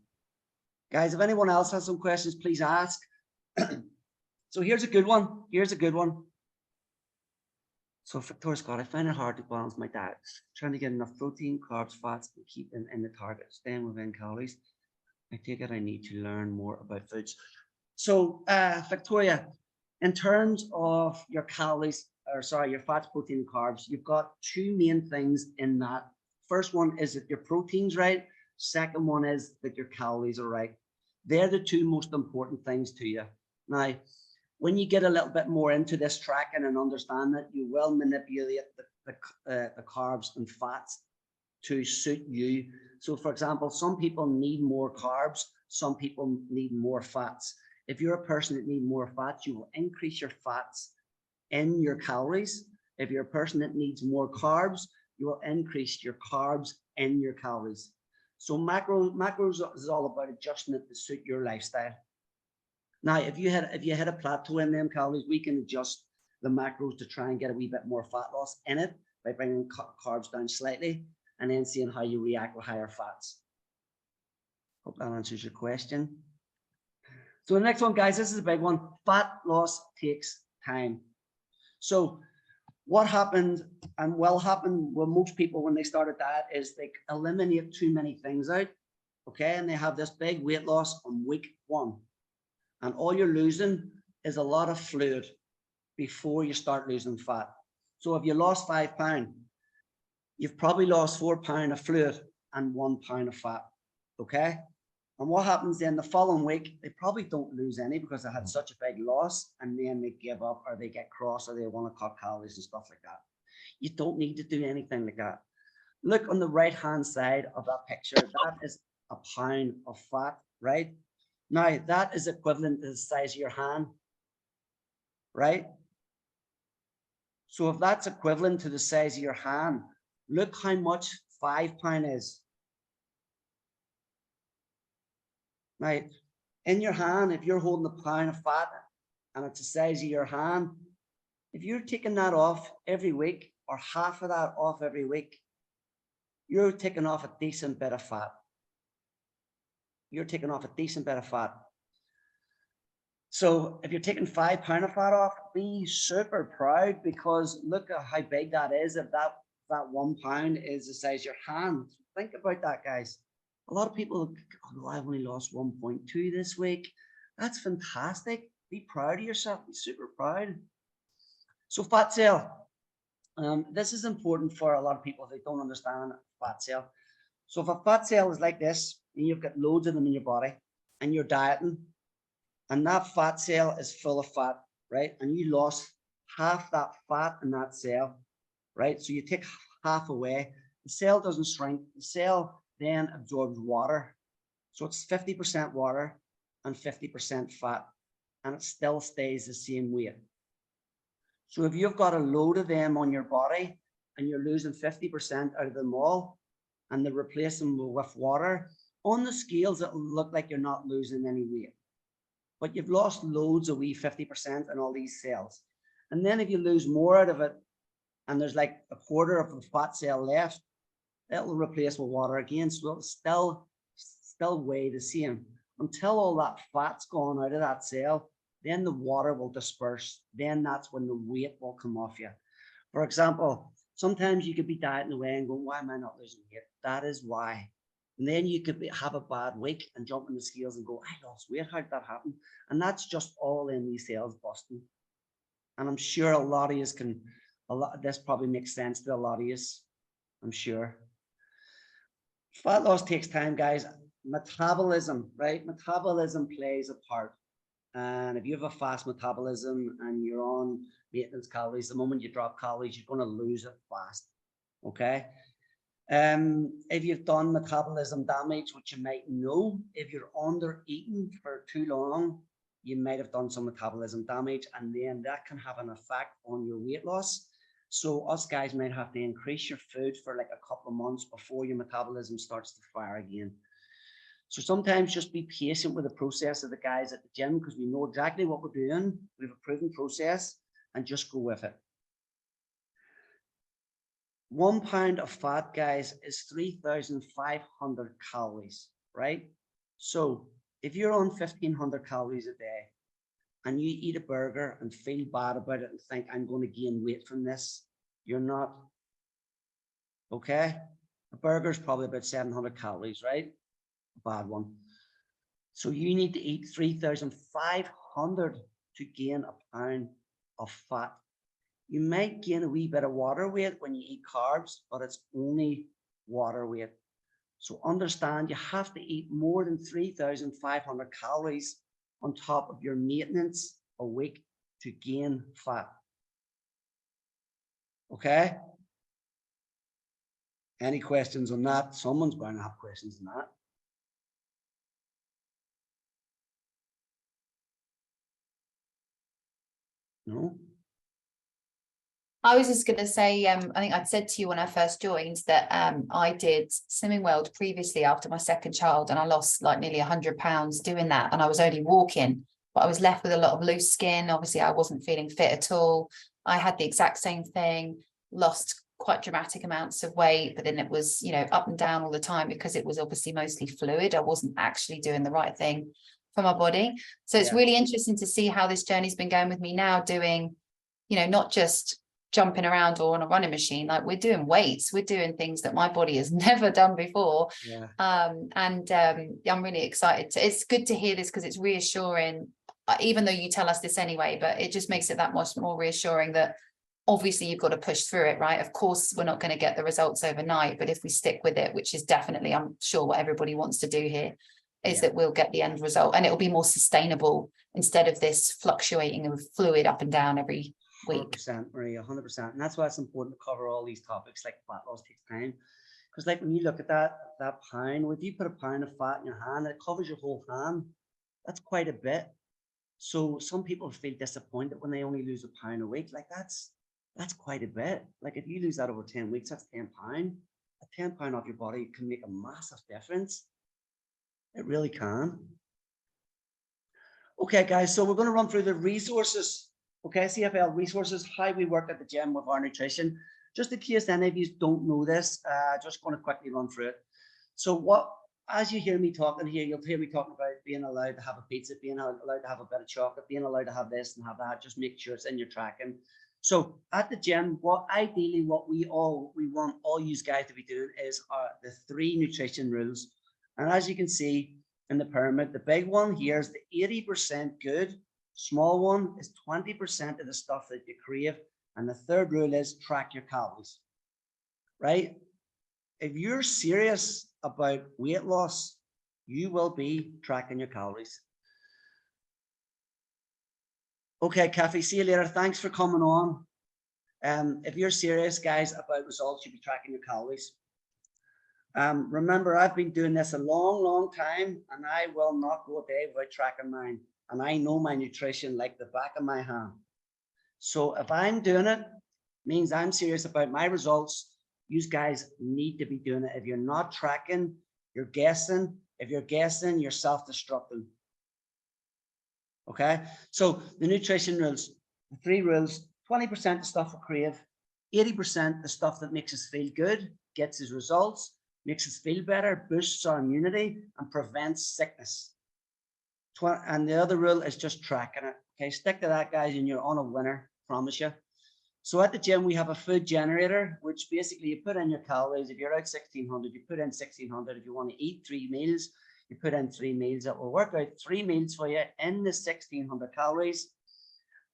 Guys, if anyone else has some questions, please ask. So here's a good one. So Victoria Scott, I find it hard to balance my diet, trying to get enough protein, carbs, fats, and keep them in the target, staying within calories. I take it I need to learn more about foods. So, Victoria, in terms of your calories, or sorry, your fats, protein, and carbs, you've got two main things in that. First one is that your protein's right. Second one is that your calories are right. They're the two most important things to you. Now, when you get a little bit more into this tracking and understand that, you will manipulate the carbs and fats to suit you. So for example, some people need more carbs, some people need more fats. If you're a person that needs more fats, you will increase your fats in your calories. If you're a person that needs more carbs, you will increase your carbs in your calories. So macros is all about adjusting it to suit your lifestyle. Now, if you hit a plateau in them calories, we can adjust the macros to try and get a wee bit more fat loss in it by bringing carbs down slightly and then seeing how you react with higher fats. Hope that answers your question. So the next one, guys, this is a big one. Fat loss takes time. So what happened and will happen with most people when they start a diet is they eliminate too many things out, okay? And they have this big weight loss on week 1. And all you're losing is a lot of fluid before you start losing fat. So if you lost 5 pounds, you've probably lost 4 pounds of fluid and 1 pound of fat, okay? And what happens then the following week, they probably don't lose any because they had such a big loss, and then they give up or they get cross or they want to cut calories and stuff like that. You don't need to do anything like that. Look on the right-hand side of that picture. That is a pound of fat, right? Now, that is equivalent to the size of your hand, right? So if that's equivalent to the size of your hand, look how much 5 pounds is. Now, in your hand, if you're holding a pound of fat and it's the size of your hand, if you're taking that off every week or half of that off every week, you're taking off a decent bit of fat. You're taking off a decent bit of fat. So if you're taking 5 pounds of fat off, be super proud because look at how big that is. If that 1 pound is the size of your hand, think about that, guys. A lot of people go, oh, I've only lost 1.2 this week. That's fantastic. Be proud of yourself. Be super proud. So fat cell. This is important for a lot of people if they don't understand fat cell. So if a fat cell is like this, and you've got loads of them in your body, and you're dieting, and that fat cell is full of fat, right? And you lost half that fat in that cell, right? So you take half away. The cell doesn't shrink. The cell then absorbs water. So it's 50% water and 50% fat, and it still stays the same weight. So if you've got a load of them on your body and you're losing 50% out of them all, and they replace them with water, on the scales, it'll look like you're not losing any weight. But you've lost loads of wee 50% in all these cells. And then if you lose more out of it, and there's like a quarter of the fat cell left, it'll replace with water again. So it'll still weigh the same. Until all that fat's gone out of that cell, then the water will disperse. Then that's when the weight will come off you. For example, sometimes you could be dieting away and going, why am I not losing weight? That is why. And then you could have a bad week and jump in the scales and go, I lost weight. How did that happen? And that's just all in these cells busting. And I'm sure a lot of you this probably makes sense to a lot of you, I'm sure. Fat loss takes time, guys. Metabolism, right? Metabolism plays a part. And if you have a fast metabolism and you're on maintenance calories, the moment you drop calories, you're going to lose it fast. Okay. If you've done metabolism damage, which you might know, if you're under eating for too long, you might have done some metabolism damage, and then that can have an effect on your weight loss. So us guys might have to increase your food for like a couple of months before your metabolism starts to fire again. So sometimes just be patient with the process of the guys at the gym because we know exactly what we're doing. We have a proven process and just go with it. 1 pound of fat, guys, is 3,500 calories, right? So if you're on 1,500 calories a day and you eat a burger and feel bad about it and think I'm going to gain weight from this, you're not. Okay? A burger is probably about 700 calories, right? A bad one. So you need to eat 3,500 to gain a pound of fat. You might gain a wee bit of water weight when you eat carbs, but it's only water weight. So understand you have to eat more than 3,500 calories on top of your maintenance a week to gain fat. Okay? Any questions on that? Someone's bound to have questions on that. No? I was just going to say, I think I'd said to you when I first joined that I did Slimming World previously after my second child, and I lost like nearly 100 pounds doing that. And I was only walking, but I was left with a lot of loose skin. Obviously, I wasn't feeling fit at all. I had the exact same thing, lost quite dramatic amounts of weight, but then it was, you know, up and down all the time because it was obviously mostly fluid. I wasn't actually doing the right thing for my body. So it's really interesting to see how this journey's been going with me now, doing, you know, not just jumping around or on a running machine, like we're doing weights, we're doing things that my body has never done before. I'm really excited it's good to hear this, because it's reassuring, even though you tell us this anyway, but it just makes it that much more reassuring that obviously you've got to push through it, right? Of course we're not going to get the results overnight, but if we stick with it, which is definitely, I'm sure, what everybody wants to do here, is that we'll get the end result, and it'll be more sustainable instead of this fluctuating of fluid up and down every week. 100%, Maria, 100%. And that's why it's important to cover all these topics. Like fat loss takes time, because like when you look at that pound, if you put a pound of fat in your hand, it covers your whole hand. That's quite a bit. So some people feel disappointed when they only lose a pound a week. Like that's quite a bit. Like if you lose that over 10 weeks, that's 10 pounds. A 10 pound off your body can make a massive difference. It really can. Okay, guys, so we're going to run through the resources. Okay, CFL resources, how we work at the gym with our nutrition. Just in case any of you don't know this, just going to quickly run through it. So as you hear me talking here, you'll hear me talking about being allowed to have a pizza, being allowed to have a bit of chocolate, being allowed to have this and have that. Just make sure it's in your tracking. So at the gym, what we want all you guys to be doing is the 3 nutrition rules. And as you can see in the pyramid, the big one here is the 80% good. Small one is 20% of the stuff that you crave. And the third rule is track your calories, right? If you're serious about weight loss, you will be tracking your calories. Okay, Kathy, see you later. Thanks for coming on. If you're serious, guys, about results, you'll be tracking your calories. Remember, I've been doing this a long, long time, and I will not go a day without tracking mine. And I know my nutrition like the back of my hand. So if I'm doing it, means I'm serious about my results. You guys need to be doing it. If you're not tracking, you're guessing. If you're guessing, you're self-destructing. Okay, so the nutrition rules, the 3 rules: 20% the stuff we crave, 80% the stuff that makes us feel good, gets us results, makes us feel better, boosts our immunity, and prevents sickness. And the other rule is just tracking it. Okay, stick to that, guys, and you're on a winner, promise you. So at the gym, we have a food generator, which basically you put in your calories. If you're out 1,600, you put in 1,600. If you want to eat 3 meals, you put in 3 meals. That will work out 3 meals for you in the 1,600 calories.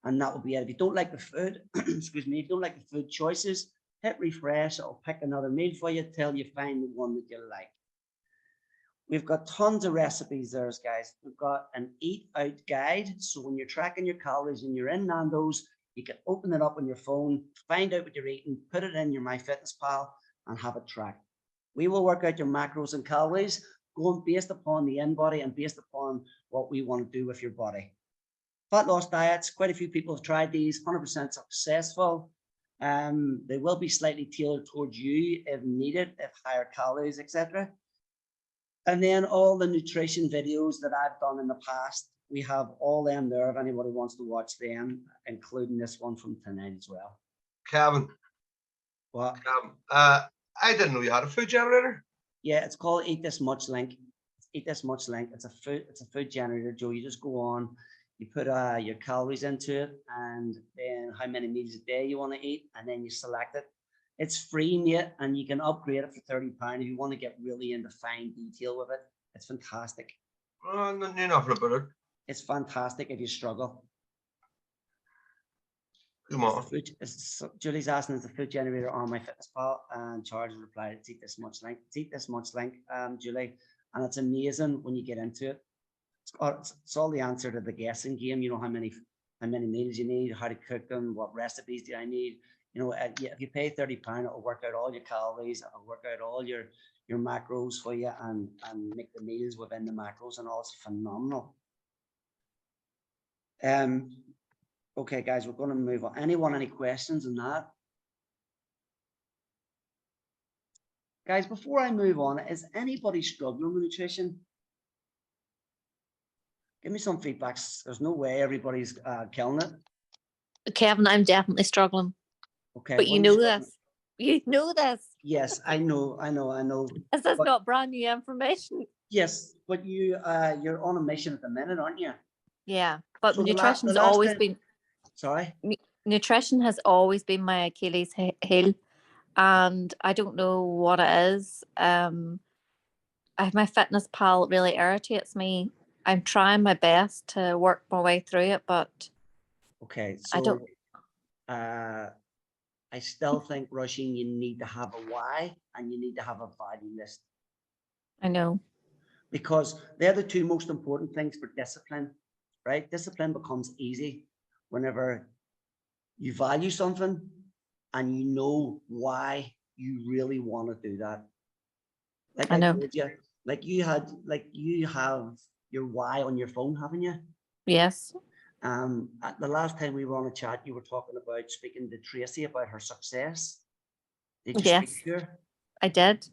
And that will be it. If you don't like the food, excuse me, if you don't like the food choices, hit refresh. It'll pick another meal for you till you find the one that you like. We've got tons of recipes there, guys. We've got an eat out guide. So when you're tracking your calories and you're in Nando's, you can open it up on your phone, find out what you're eating, put it in your MyFitnessPal and have it tracked. We will work out your macros and calories going based upon the in-body and based upon what we want to do with your body. Fat loss diets, quite a few people have tried these, 100% successful. They will be slightly tailored towards you if needed, if higher calories, etc. And then all the nutrition videos that I've done in the past, we have all them there if anybody wants to watch them, including this one from tonight as well. Kevin. What? I didn't know you had a food generator. Yeah, it's called Eat This Much Link. Eat This Much Link. It's a food generator, Joe. You just go on, you put your calories into it, and then how many meals a day you want to eat, and then you select it. It's free, mate, and you can upgrade it for £30 if you want to get really into fine detail with it. It's fantastic. Knew nothing about it. It's fantastic if you struggle. Come on. Julie's asking, is the food generator on MyFitnessPal? And Charles replied, it's eat this much link. It's eat this much link, Julie. And it's amazing when you get into it. It's all the answer to the guessing game. You know how many meals you need, how to cook them, what recipes do I need. You know, if you pay £30, it'll work out all your calories, it'll work out all your macros for you, and make the meals within the macros, and all. It's phenomenal. Okay, guys, we're going to move on. Any questions on that? Guys, before I move on, is anybody struggling with nutrition? Give me some feedback. There's no way everybody's killing it. Kevin, I'm definitely struggling. Okay. But you know this. You know this. Yes, I know. Is this But- not brand new information? Yes, but you're on a mission at the minute, aren't you? Yeah, but So the nutrition's last always time- been Sorry? nutrition has always been my Achilles heel, and I don't know what it is. My MyFitnessPal really irritates me. I'm trying my best to work my way through it, but Okay, I so don't- I still think, Roisin, you need to have a why and you need to have a value list, I know. because they're the two most important things for discipline, right? Discipline becomes easy whenever you value something and you know why you really want to do that. Like I know. told you, you have your why on your phone, haven't you? Yes. At the last time we were on a chat, you were talking about speaking to Tracy about her success. Did you Yes. speak to her? I did.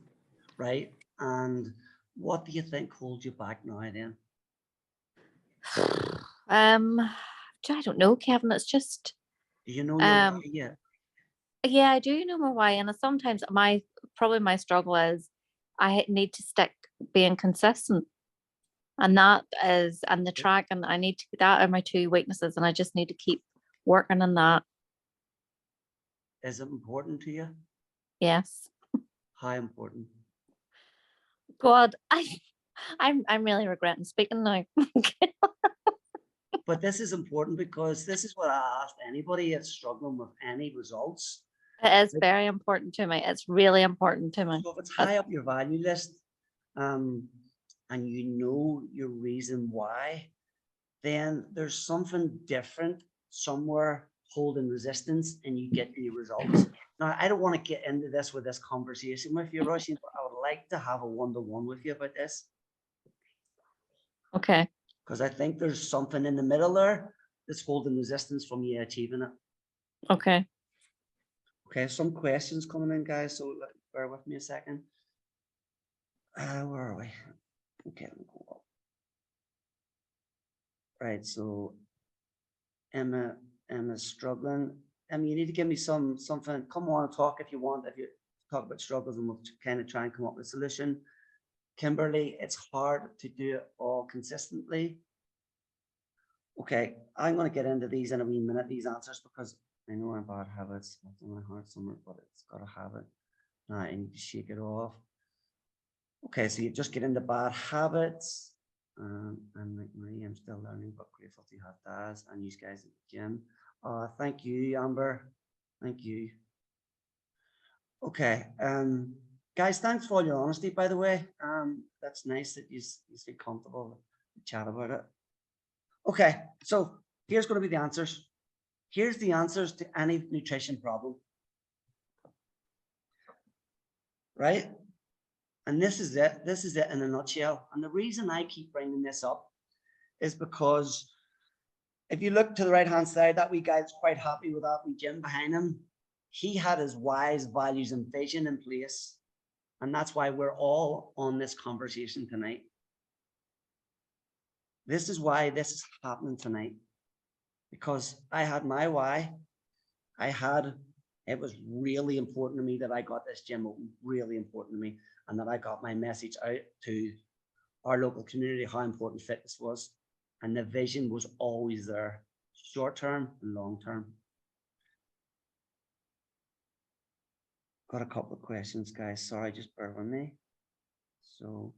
Right. And what do you think holds you back now then? I don't know, Kevin. It's just Do you know your why yet? yeah, I do know my why, and sometimes probably my struggle is I need to stick being consistent, and the track, and that are my two weaknesses, and I just need to keep working on that. Is it important to you? Yes. How important? God, I'm really regretting speaking now. But this is important because this is what I asked anybody that's struggling with any results. It is very important to me. It's really important to me. So if it's high up your value list, and you know your reason why, then there's something different somewhere holding resistance, and you get the results. Now, I don't want to get into this with this conversation with you, Roisin, but I would like to have a one-to-one with you about this, Okay. because I think there's something in the middle there that's holding resistance from you achieving it. Okay. Okay, some questions coming in, guys, so bear with me a second. Where are we? Okay, right, so Emma's struggling. Emma, you need to give me something. Come on and talk if you want. If you talk about struggles, and we'll kind of try and come up with a solution. Kimberly, it's hard to do it all consistently. Okay, I'm going to get into these in a wee minute, these answers, because I know I'm bad habits. It's in my heart somewhere, but it's got a habit. Now I need to shake it off. Okay, so you just get into bad habits. And like Marie, I'm still learning, but grateful to have Daz and you guys at the gym. Thank you, Amber. Thank you. Okay, guys, thanks for all your honesty, by the way. That's nice that you feel comfortable to chat about it. Okay, so here's going to be the answers. Here's the answers to any nutrition problem. Right? And this is it. This is it in a nutshell. And the reason I keep bringing this up is because if you look to the right-hand side, that wee guy's quite happy with that wee gym behind him. He had his wise values and vision in place. And that's why we're all on this conversation tonight. This is why this is happening tonight. Because I had my why. It was really important to me that I got this gym open, really important to me, and that I got my message out to our local community, how important fitness was. And the vision was always there, short term and long term. Got a couple of questions, guys. Sorry, just bear with me. So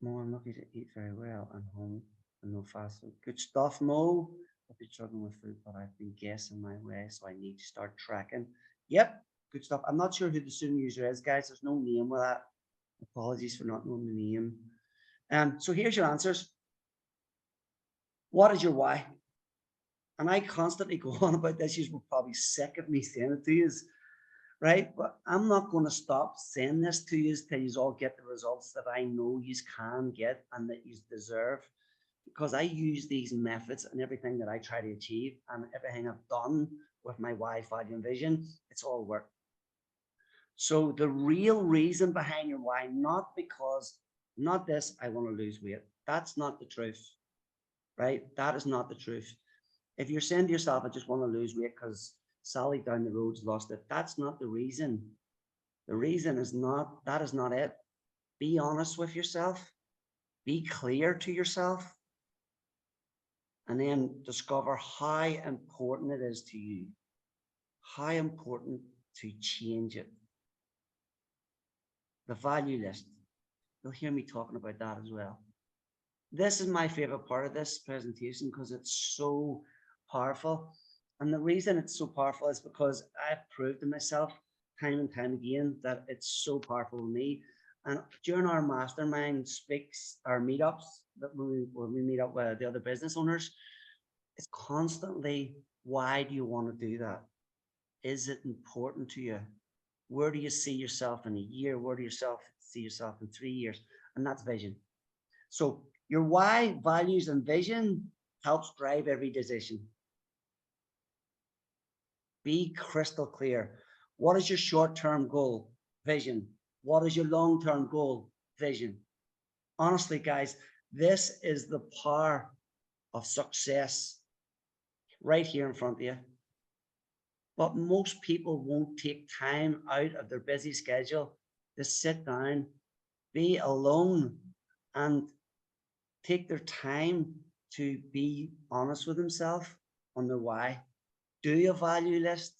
Mo, I'm lucky to eat very well and home and no fast food. Good stuff, Mo. I've been struggling with food, but I've been guessing my way, so I need to start tracking. Yep, good stuff. I'm not sure who the student user is, guys. There's no name with that. Apologies for not knowing the name. So here's your answers. What is your why? And I constantly go on about this. You're probably sick of me saying it to you, right? But I'm not going to stop saying this to you till you all get the results that I know you can get and that you deserve. Because I use these methods and everything that I try to achieve and everything I've done with my why, value, and vision, it's all work. So the real reason behind your why, not because, not this, I want to lose weight. That's not the truth, right? That is not the truth. If you're saying to yourself, I just want to lose weight because Sally down the road's lost it, that's not the reason. The reason is not, that is not it. Be honest with yourself. Be clear to yourself. And then discover how important it is to you. How important to change it. The value list. You'll hear me talking about that as well. This is my favorite part of this presentation because it's so powerful. And the reason it's so powerful is because I've proved to myself time and time again that it's so powerful to me. And during our mastermind speaks, our meetups, that when we meet up with the other business owners, it's constantly, why do you want to do that? Is it important to you? Where do you see yourself in a year? Where do you see yourself in 3 years? And that's vision. So your why, values, and vision helps drive every decision. Be crystal clear. What is your short-term goal? Vision. What is your long-term goal? Vision. Honestly, guys, this is the power of success right here in front of you. But most people won't take time out of their busy schedule to sit down, be alone, and take their time to be honest with themselves on their why. Do a value list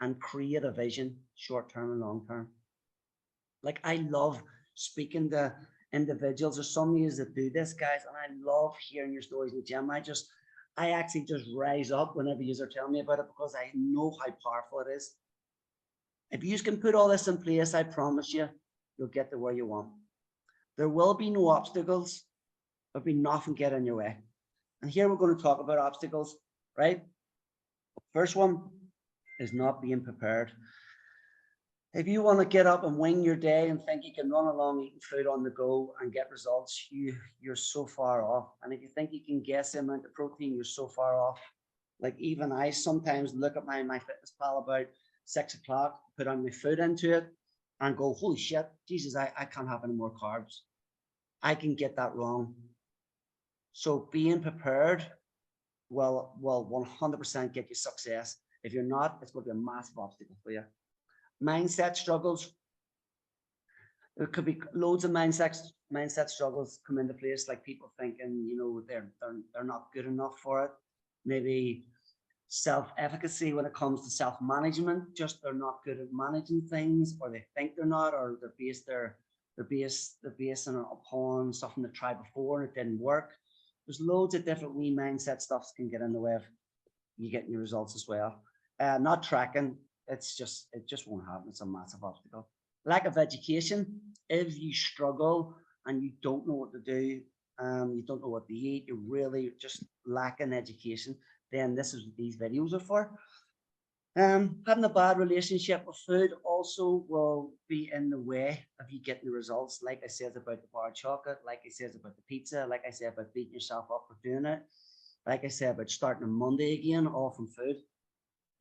and create a vision, short-term and long-term. Like, I love speaking to individuals. There's some of you that do this, guys, and I love hearing your stories in the gym. I actually just rise up whenever you are telling me about it because I know how powerful it is. If you can put all this in place, I promise you, you'll get to where you want. There will be no obstacles. There'll be nothing getting in your way. And here we're going to talk about obstacles, right? First one is not being prepared. If you want to get up and wing your day and think you can run along eating food on the go and get results, you're so far off. And if you think you can guess the amount of protein, you're so far off. Like, even I sometimes look at my MyFitnessPal about 6 o'clock, put on my food into it and go, holy shit, Jesus, I can't have any more carbs. I can get that wrong. So being prepared will 100% get you success. If you're not, it's going to be a massive obstacle for you. Mindset struggles. There could be loads of mindset struggles come into place, like people thinking, you know, they're not good enough for it. Maybe self-efficacy when it comes to self-management, just they're not good at managing things, or they think they're not, or they're basing it upon something they tried before and it didn't work. There's loads of different wee mindset stuffs can get in the way of you getting your results as well. Not tracking. It just won't happen. It's a massive obstacle. Lack of education. If you struggle and you don't know what to do, you don't know what to eat, you're really just lacking education, then this is what these videos are for. Having a bad relationship with food also will be in the way of you getting the results. Like I said about the bar of chocolate, like I said about the pizza, like I said about beating yourself up for doing it, like I said about starting on Monday again, all from food.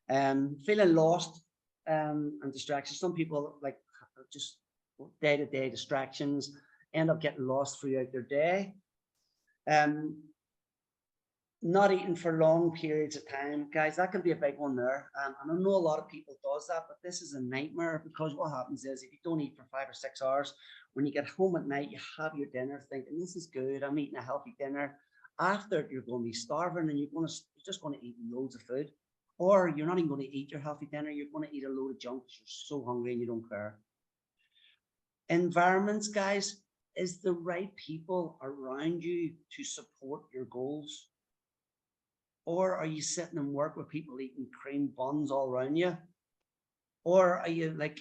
Feeling lost and distractions. Some people, like, just day-to-day distractions, end up getting lost throughout their day. Not eating for long periods of time, guys, that can be a big one there. And I know a lot of people does that, but this is a nightmare, because what happens is, if you don't eat for 5 or 6 hours, when you get home at night, you have your dinner thinking, this is good, I'm eating a healthy dinner. After, you're going to be starving and you're just going to eat loads of food. Or you're not even going to eat your healthy dinner, you're going to eat a load of junk because you're so hungry and you don't care. Environments, guys, is the right people around you to support your goals? Or are you sitting and work with people eating cream buns all around you? Or are you like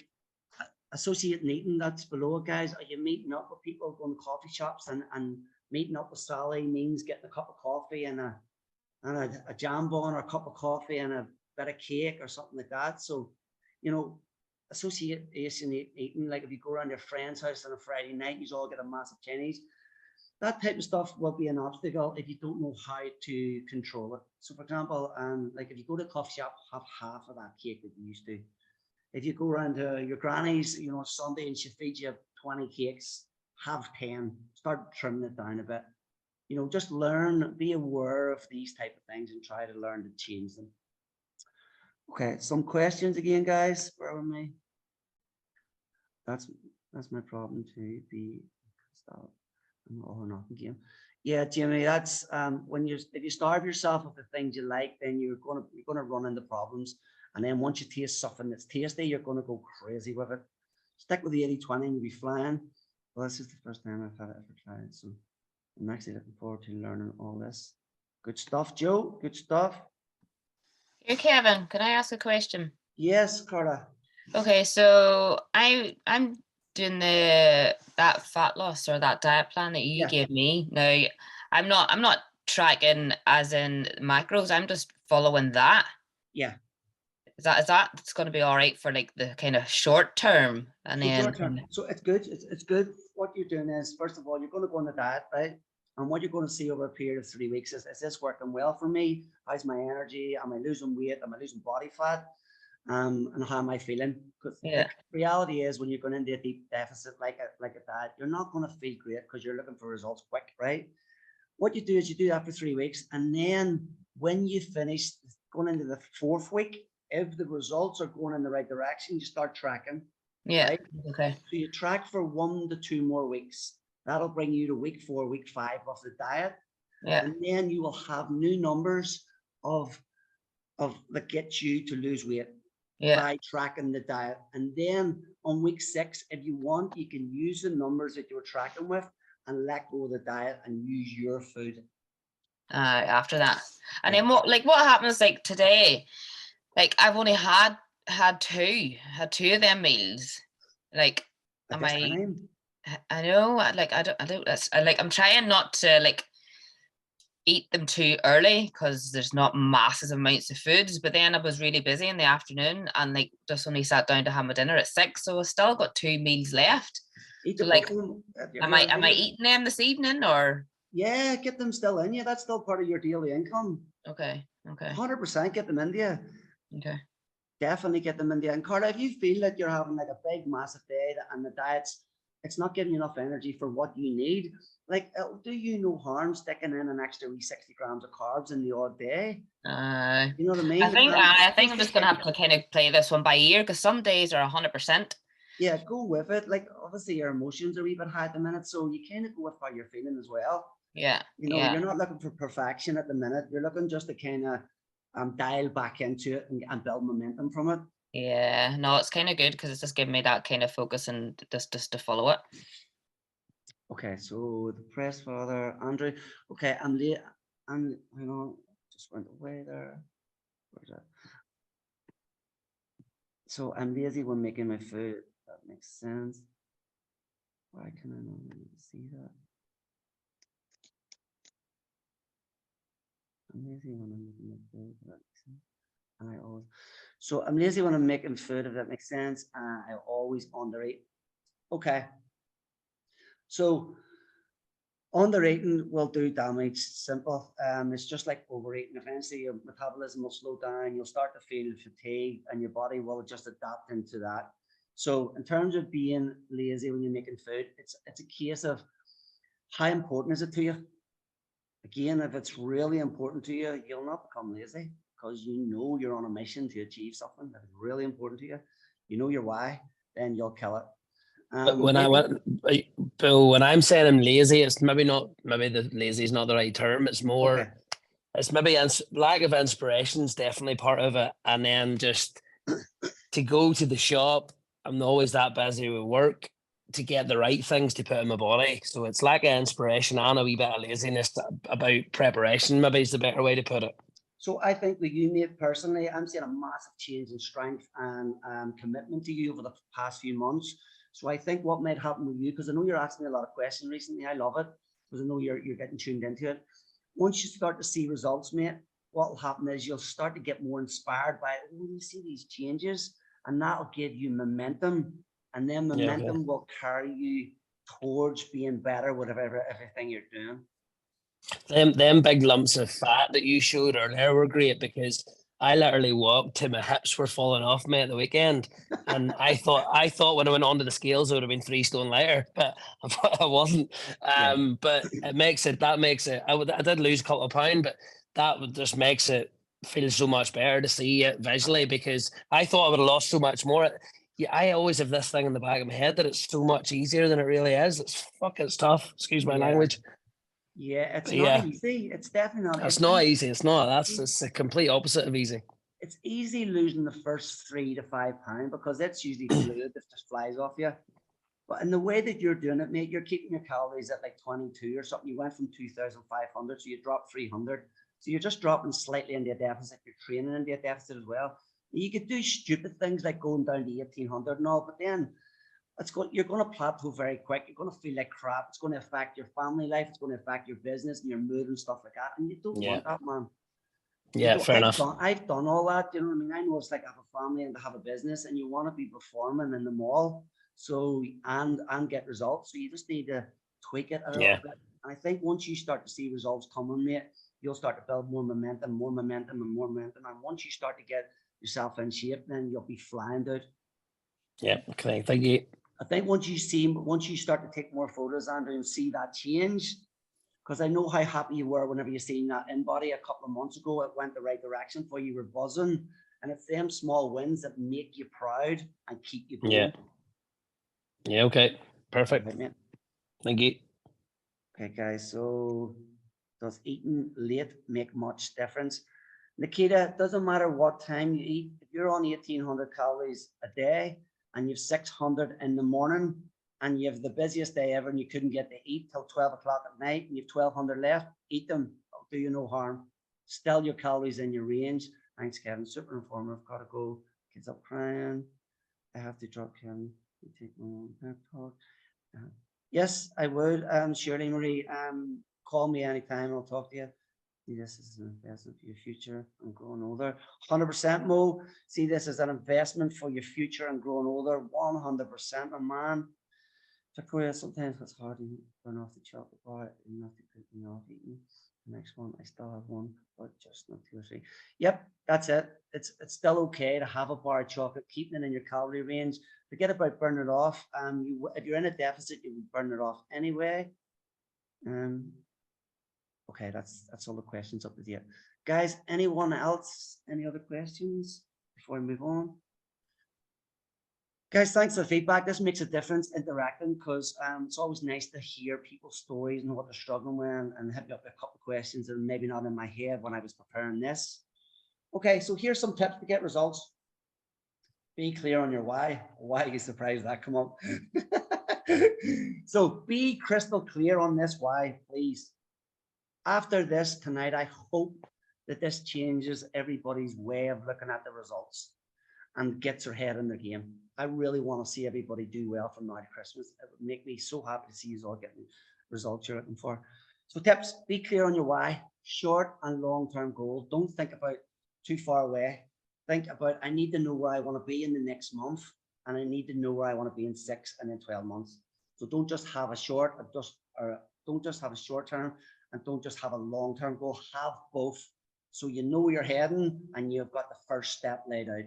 associating eating that's below it, guys? Are you meeting up with people going to coffee shops and meeting up with Sally means getting a cup of coffee and a jam bun or a cup of coffee and a bit of cake or something like that? So, you know, association eating, like if you go around your friend's house on a Friday night, you all get a massive Chinese. That type of stuff will be an obstacle if you don't know how to control it. So for example, like if you go to a coffee shop, have half of that cake that you used to. If you go around to your granny's, you know, Sunday and she feeds you 20 cakes, have 10, start trimming it down a bit. You know, just learn, be aware of these type of things and try to learn to change them. Okay, some questions again, guys. Bear with me. That's my problem to be stop. I'm all or nothing game. Yeah, Jimmy, that's if you starve yourself of the things you like, then you're gonna run into problems. And then once you taste something that's tasty, you're gonna go crazy with it. Stick with the 80-20 and you'll be flying. Well, this is the first time I've had it ever tried, so I'm actually looking forward to learning all this. Good stuff, Joe. Good stuff. Here, Kevin, can I ask a question? Yes, Carla. Okay, so I'm doing that fat loss or that diet plan that you gave me. Now, I'm not tracking as in macros. I'm just following that. Yeah. Is that's going to be all right for like the kind of short term, and then So it's good. It's good. What you're doing is, first of all, you're going to go on the diet, right? And what you're going to see over a period of 3 weeks is this working well for me? How's my energy? Am I losing weight? Am I losing body fat? And how am I feeling? Because the reality is, when you're going into a deep deficit like a diet, you're not going to feel great because you're looking for results quick, right? What you do is you do that for 3 weeks, and then when you finish going into the 4th week, if the results are going in the right direction, you start tracking. Yeah. Right? Okay. So you track for 1 to 2 more weeks. That'll bring you to week 4, week 5 of the diet. Yeah. And then you will have new numbers of that get you to lose weight by tracking the diet. And then on week 6, if you want, you can use the numbers that you were tracking with and let go of the diet and use your food. After that. And then what happens like today? Like I've only had 2 of them meals. Like am I know, like I don't that's like I'm trying not to like eat them too early because there's not massive amounts of foods, but then I was really busy in the afternoon and like just only sat down to have my dinner at 6, so I still got 2 meals left. So, like am I eating them this evening or? Yeah, get them still in you. That's still part of your daily income. Okay. 100% get them into you. Okay. Definitely get them into you. And Carla, if you feel that you're having like a big massive day and the diet's it's not giving you enough energy for what you need, like it'll do you no harm sticking in an extra 60 grams of carbs in the odd day. You know what I mean? I think I'm just gonna have to kind of play this one by ear because some days are 100%. Yeah, go with it. Like obviously your emotions are a wee bit high at the minute, so you kind of go with how you're feeling as well. Yeah. You know, you're not looking for perfection at the minute. You're looking just to kind of dial back into it and build momentum from it. Yeah, no, it's kind of good because it's just giving me that kind of focus and just to follow it. Okay, so the press father, Andrew. Okay, I'm late. I'm, just went away there. Where's that? So I'm lazy when making my food. That makes sense. Why can I not see that? I'm lazy when I'm making my food. That makes sense. And I'm lazy when I'm making food, if that makes sense. And I always undereat. Okay. So undereating will do damage. Simple. It's just like overeating. Eventually your metabolism will slow down. You'll start to feel fatigue and your body will just adapt into that. So in terms of being lazy when you're making food, it's a case of how important is it to you? Again, if it's really important to you, you'll not become lazy because you know you're on a mission to achieve something that is really important to you. You know your why, then you'll kill it. But when I'm saying I'm lazy, it's maybe the lazy is not the right term. It's more, it's maybe lack of inspiration is definitely part of it. And then just to go to the shop, I'm always that busy with work. to get the right things to put in my body. So it's lack of inspiration and a wee bit of laziness about preparation, maybe is the better way to put it. So I think with you, mate, personally, I'm seeing a massive change in strength and commitment to you over the past few months. So I think what might happen with you, because I know you're asking me a lot of questions recently, I love it, because I know you're getting tuned into it. Once you start to see results, mate, what will happen is you'll start to get more inspired by, oh, you see these changes, and that'll give you momentum, and then momentum will carry you towards being better with everything you're doing. Them big lumps of fat that you showed earlier were great, because I literally walked till my hips were falling off me at the weekend, and I thought when I went onto the scales I would have been 3 stone lighter, but I wasn't. But that makes it. I did lose a couple of pounds, but that just makes it feel so much better to see it visually, because I thought I would have lost so much more. Yeah, I always have this thing in the back of my head that it's so much easier than it really is. It's tough. Excuse my language. Yeah, it's not easy. It's definitely not. It's not easy. It's not. It's the complete opposite of easy. It's easy losing the first 3 to 5 pounds, because that's usually fluid that just flies off you. But in the way that you're doing it, mate, you're keeping your calories at like 22 or something. You went from 2,500, so you dropped 300. So you're just dropping slightly into a deficit. You're training into a deficit as well. You could do stupid things like going down to 1,800 and all, but then you're going to plateau very quick. You're going to feel like crap. It's going to affect your family life. It's going to affect your business and your mood and stuff like that. And you don't want that, man. Yeah, fair enough. I've done all that. You know what I mean? I know it's like I have a family and to have a business, and you want to be performing in the mall. So and get results. So you just need to tweak it a little bit. And I think once you start to see results coming, mate, you'll start to build more momentum, and more momentum. And once you start to get yourself in shape, then you'll be flying, dude. Yeah, okay, thank you. I think once you start to take more photos, Andrew, and see that change, because I know how happy you were whenever you seen that in body a couple of months ago. It went the right direction for you. You were buzzing, and it's them small wins that make you proud and keep you going. Yeah, okay, perfect. Right, thank you. Okay, guys, so does eating late make much difference? Nikita, it doesn't matter what time you eat. If you're on 1,800 calories a day and you've 600 in the morning and you have the busiest day ever and you couldn't get to eat till 12 o'clock at night and you've 1,200 left, eat them. It'll do you no harm. Still your calories in your range. Thanks, Kevin. Super informative. Gotta go. Kids up crying. I have to drop Kevin. You take my own pep talk. Yes, I would. Shirley Marie, call me anytime. I'll talk to you. This is an investment for your future and growing older. 100%, Mo. See this as an investment for your future and growing older. 100%, my man. Victoria, sometimes it's hard to burn off the chocolate bar and not to put me off eating. The next one, I still have one, but just not 2 or 3. Yep, that's it. It's still okay to have a bar of chocolate, keeping it in your calorie range. Forget about burning it off. If you're in a deficit, you would burn it off anyway. Okay, that's all the questions up to date. Guys, anyone else? Any other questions before I move on? Guys, thanks for the feedback. This makes a difference interacting, because it's always nice to hear people's stories and what they're struggling with, and hit me up with a couple of questions that are maybe not in my head when I was preparing this. Okay, so here's some tips to get results. Be clear on your why. Why are you surprised that come up? So be crystal clear on this why, please. After this tonight, I hope that this changes everybody's way of looking at the results and gets their head in the game. I really want to see everybody do well from now to Christmas. It would make me so happy to see you all getting results you're looking for. So tips, be clear on your why, short and long-term goals. Don't think about too far away. Think about, I need to know where I want to be in the next month, and I need to know where I want to be in 6 and then 12 months. So don't just have a short, don't just have a short term, and don't just have a long-term goal. Have both, so you know where you're heading and you've got the first step laid out.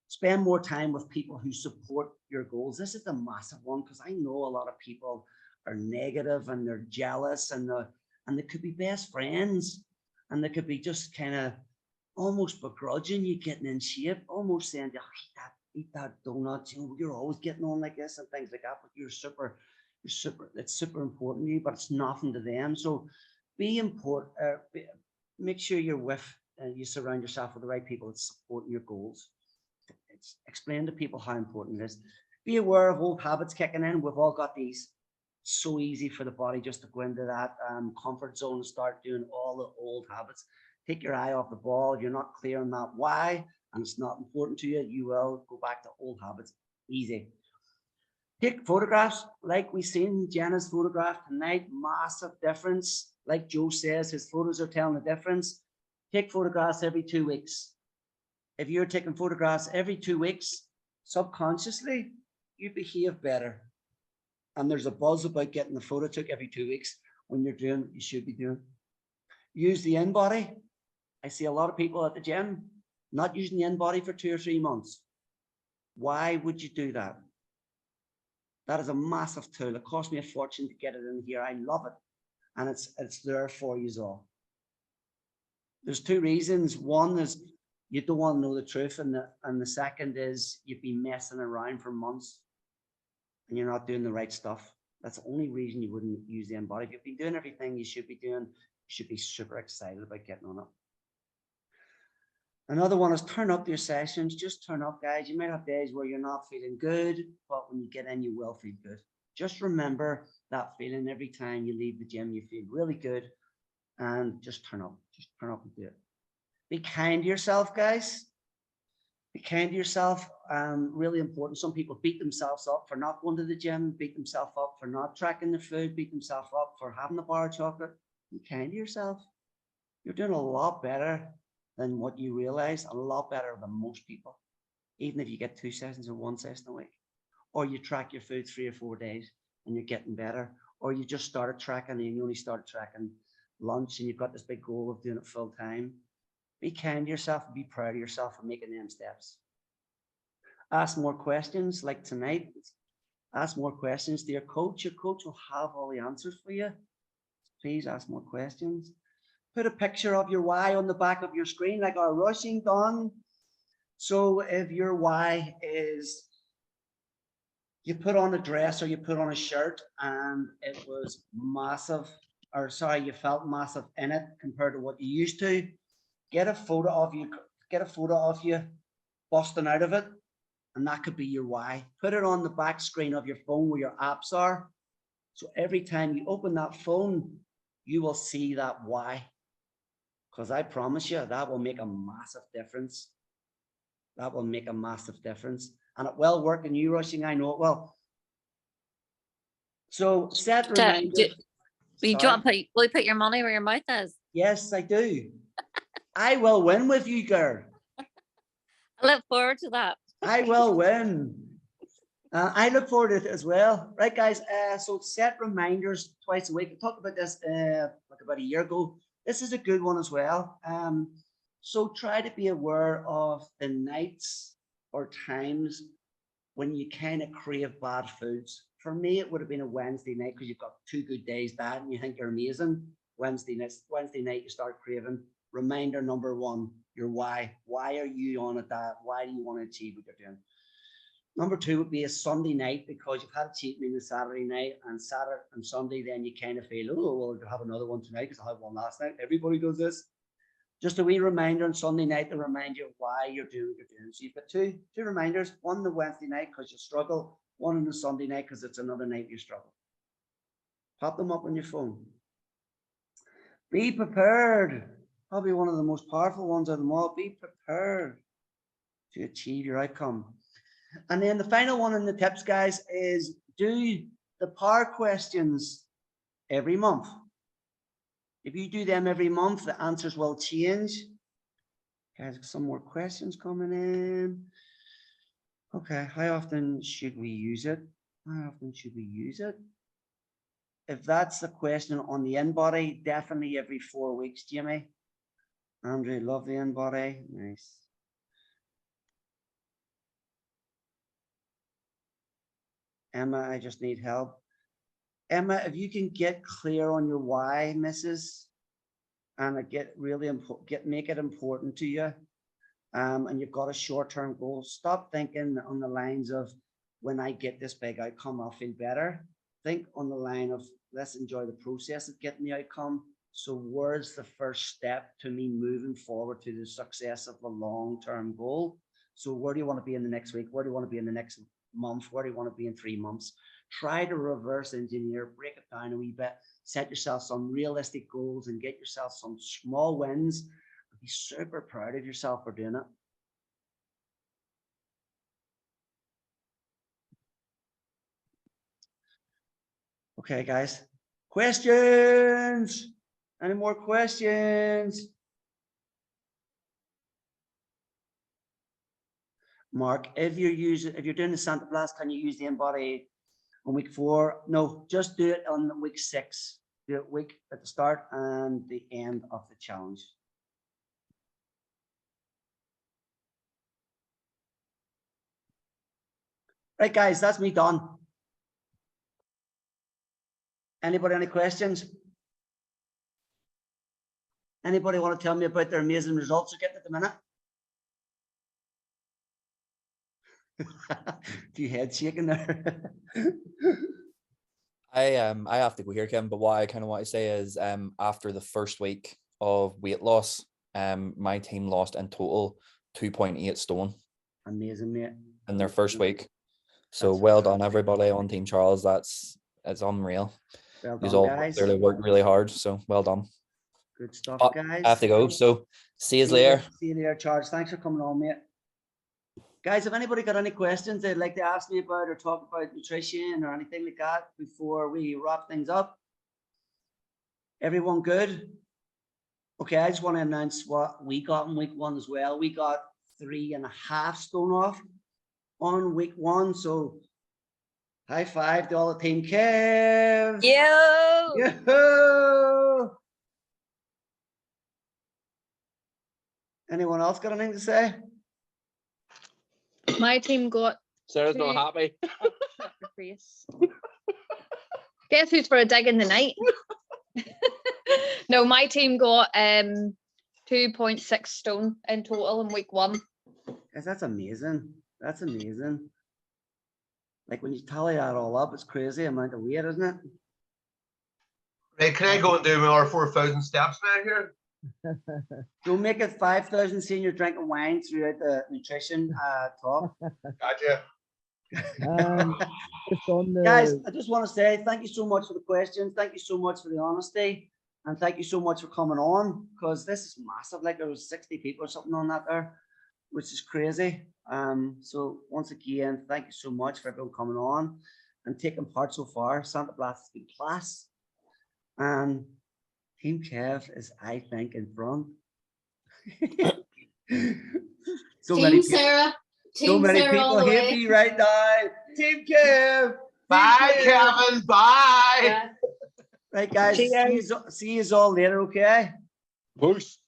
Spend more time with people who support your goals. This is a massive one, because I know a lot of people are negative and they're jealous, and they could be best friends, and they could be just kind of almost begrudging you getting in shape, almost saying, eat that donut, you know, you're always getting on like this and things like that, but it's super important to you, but it's nothing to them. So make sure you're with, you surround yourself with the right people that support your goals. Explain to people how important it is. Be aware of old habits kicking in. We've all got these. So easy for the body just to go into that comfort zone and start doing all the old habits. Take your eye off the ball. You're not clear on that why, and it's not important to you. You will go back to old habits. Easy. Take photographs like we seen Jenna's photograph tonight. Massive difference. Like Joe says, his photos are telling the difference. Take photographs every 2 weeks. If you're taking photographs every 2 weeks, subconsciously, you behave better. And there's a buzz about getting the photo took every 2 weeks when you're doing what you should be doing. Use the in-body. I see a lot of people at the gym not using the in-body for 2 or 3 months. Why would you do that? That is a massive tool. It cost me a fortune to get it in here. I love it. And it's there for you all. There's 2 reasons. One is you don't want to know the truth. And the second is you've been messing around for months and you're not doing the right stuff. That's the only reason you wouldn't use the in-body. If you've been doing everything you should be doing, you should be super excited about getting on it. Another one is turn up your sessions. Just turn up, guys. You might have days where you're not feeling good, but when you get in, you will feel good. Just remember that feeling every time you leave the gym, you feel really good, and just turn up. Just turn up and do it. Be kind to yourself, guys. Be kind to yourself. Really important. Some people beat themselves up for not going to the gym, beat themselves up for not tracking their food, beat themselves up for having a bar of chocolate. Be kind to yourself. You're doing a lot better than what you realize, a lot better than most people. Even if you get 2 sessions or 1 session a week, or you track your food 3 or 4 days and you're getting better, or you just started tracking and you only started tracking lunch and you've got this big goal of doing it full time. Be kind to yourself and be proud of yourself for making them steps. Ask more questions like tonight. Ask more questions to your coach. Your coach will have all the answers for you. Please ask more questions. Put a picture of your why on the back of your screen like our rushing done. So if your why is you put on a dress or you put on a shirt and it was massive, or sorry, you felt massive in it compared to what you used to, get a photo of you busting out of it, and that could be your why. Put it on the back screen of your phone where your apps are. So every time you open that phone, you will see that why. Because I promise you, that will make a massive difference. That will make a massive difference. And it will work in you rushing, I know it will. So set reminders. Will you put your money where your mouth is? Yes, I do. I will win with you, girl. I look forward to that. I will win. I look forward to it as well. Right, guys? So set reminders twice a week. I talked about this like about a year ago. This is a good one as well. So try to be aware of the nights or times when you kind of crave bad foods. For me, it would have been a Wednesday night because you've got 2 good days that and you think you're amazing. Wednesday night you start craving. Reminder number 1, your why. Why are you on at that? Why do you want to achieve what you're doing? Number 2 would be a Sunday night because you've had a cheat meal on Saturday night and Saturday and Sunday, then you kind of feel, oh, well, I'll have another one tonight because I had one last night. Everybody does this. Just a wee reminder on Sunday night to remind you why you're doing what you're doing. So you've got two reminders, one the Wednesday night because you struggle, one on the Sunday night because it's another night you struggle. Pop them up on your phone. Be prepared. Probably one of the most powerful ones of them all. Be prepared to achieve your outcome. And then the final one in the tips, guys, is do the power questions every month. If you do them every month, the answers will change. Guys, some more questions coming in. Okay, how often should we use it? How often should we use it? If that's the question on the in-body, definitely every 4 weeks, Jimmy. Andrew, love the in-body. Nice. Emma, I just need help. Emma, if you can get clear on your why, missus, and make it important to you, and you've got a short-term goal, stop thinking on the lines of, when I get this big outcome, I'll feel better. Think on the line of, let's enjoy the process of getting the outcome. So where's the first step to me moving forward to the success of the long-term goal? So where do you want to be in the next week? Where do you want to be in the next month? Where do you want to be in 3 months? Try to reverse engineer, break it down a wee bit, set yourself some realistic goals and get yourself some small wins. Be super proud of yourself for doing it. Okay, guys. Questions? Any more questions? Mark, if you're doing the Santa Blast, can you use the Embody on week 4? No, just do it on week 6. Do it week at the start and the end of the challenge. Right, guys, that's me done. Anybody any questions? Anybody want to tell me about their amazing results you're getting at the minute? Few heads shaking there. I have to go here, Kevin, but what I kind of want to say is after the first week of weight loss, my team lost in total 2.8 stone. Amazing, mate. In their first week. So well done everybody on Team Charles. It's unreal. Well You done, all guys. clearly worked really hard, so well done. Good stuff, But guys. I have to go, so see you later. See you later, Charles. Thanks for coming on, mate. Guys, if anybody got any questions they'd like to ask me about or talk about nutrition or anything like that before we wrap things up? Everyone good? Okay, I just want to announce what we got in week 1 as well. We got 3.5 stone off on week 1. So high five to all the team Kev. Yo! Yo! Anyone else got anything to say? My team got. Sarah's not happy. Oh, shut your face. Guess who's for a dig in the night? No, my team got 2.6 stone in total in week 1. Guys, that's amazing. That's amazing. Like when you tally that all up, it's crazy amount of weight, isn't it? Right, can I go and do my 4,000 steps now here? Don't make it 5,000 seeing you're drinking wine throughout the nutrition talk. Gotcha. Just on the Guys, I just want to say thank you so much for the questions. Thank you so much for the honesty. And thank you so much for coming on, because this is massive. Like there was 60 people or something on that there, which is crazy. So once again, thank you so much for everyone coming on and taking part so far. Santa Blast has been class. Team Kev is, I think, in front. So Team many Sarah. so Team many Sarah all people the hate way. me right now. Team Kev. Bye, Kevin. Bye. Yeah. Right, guys. Cheers. See you all later, okay? Peace.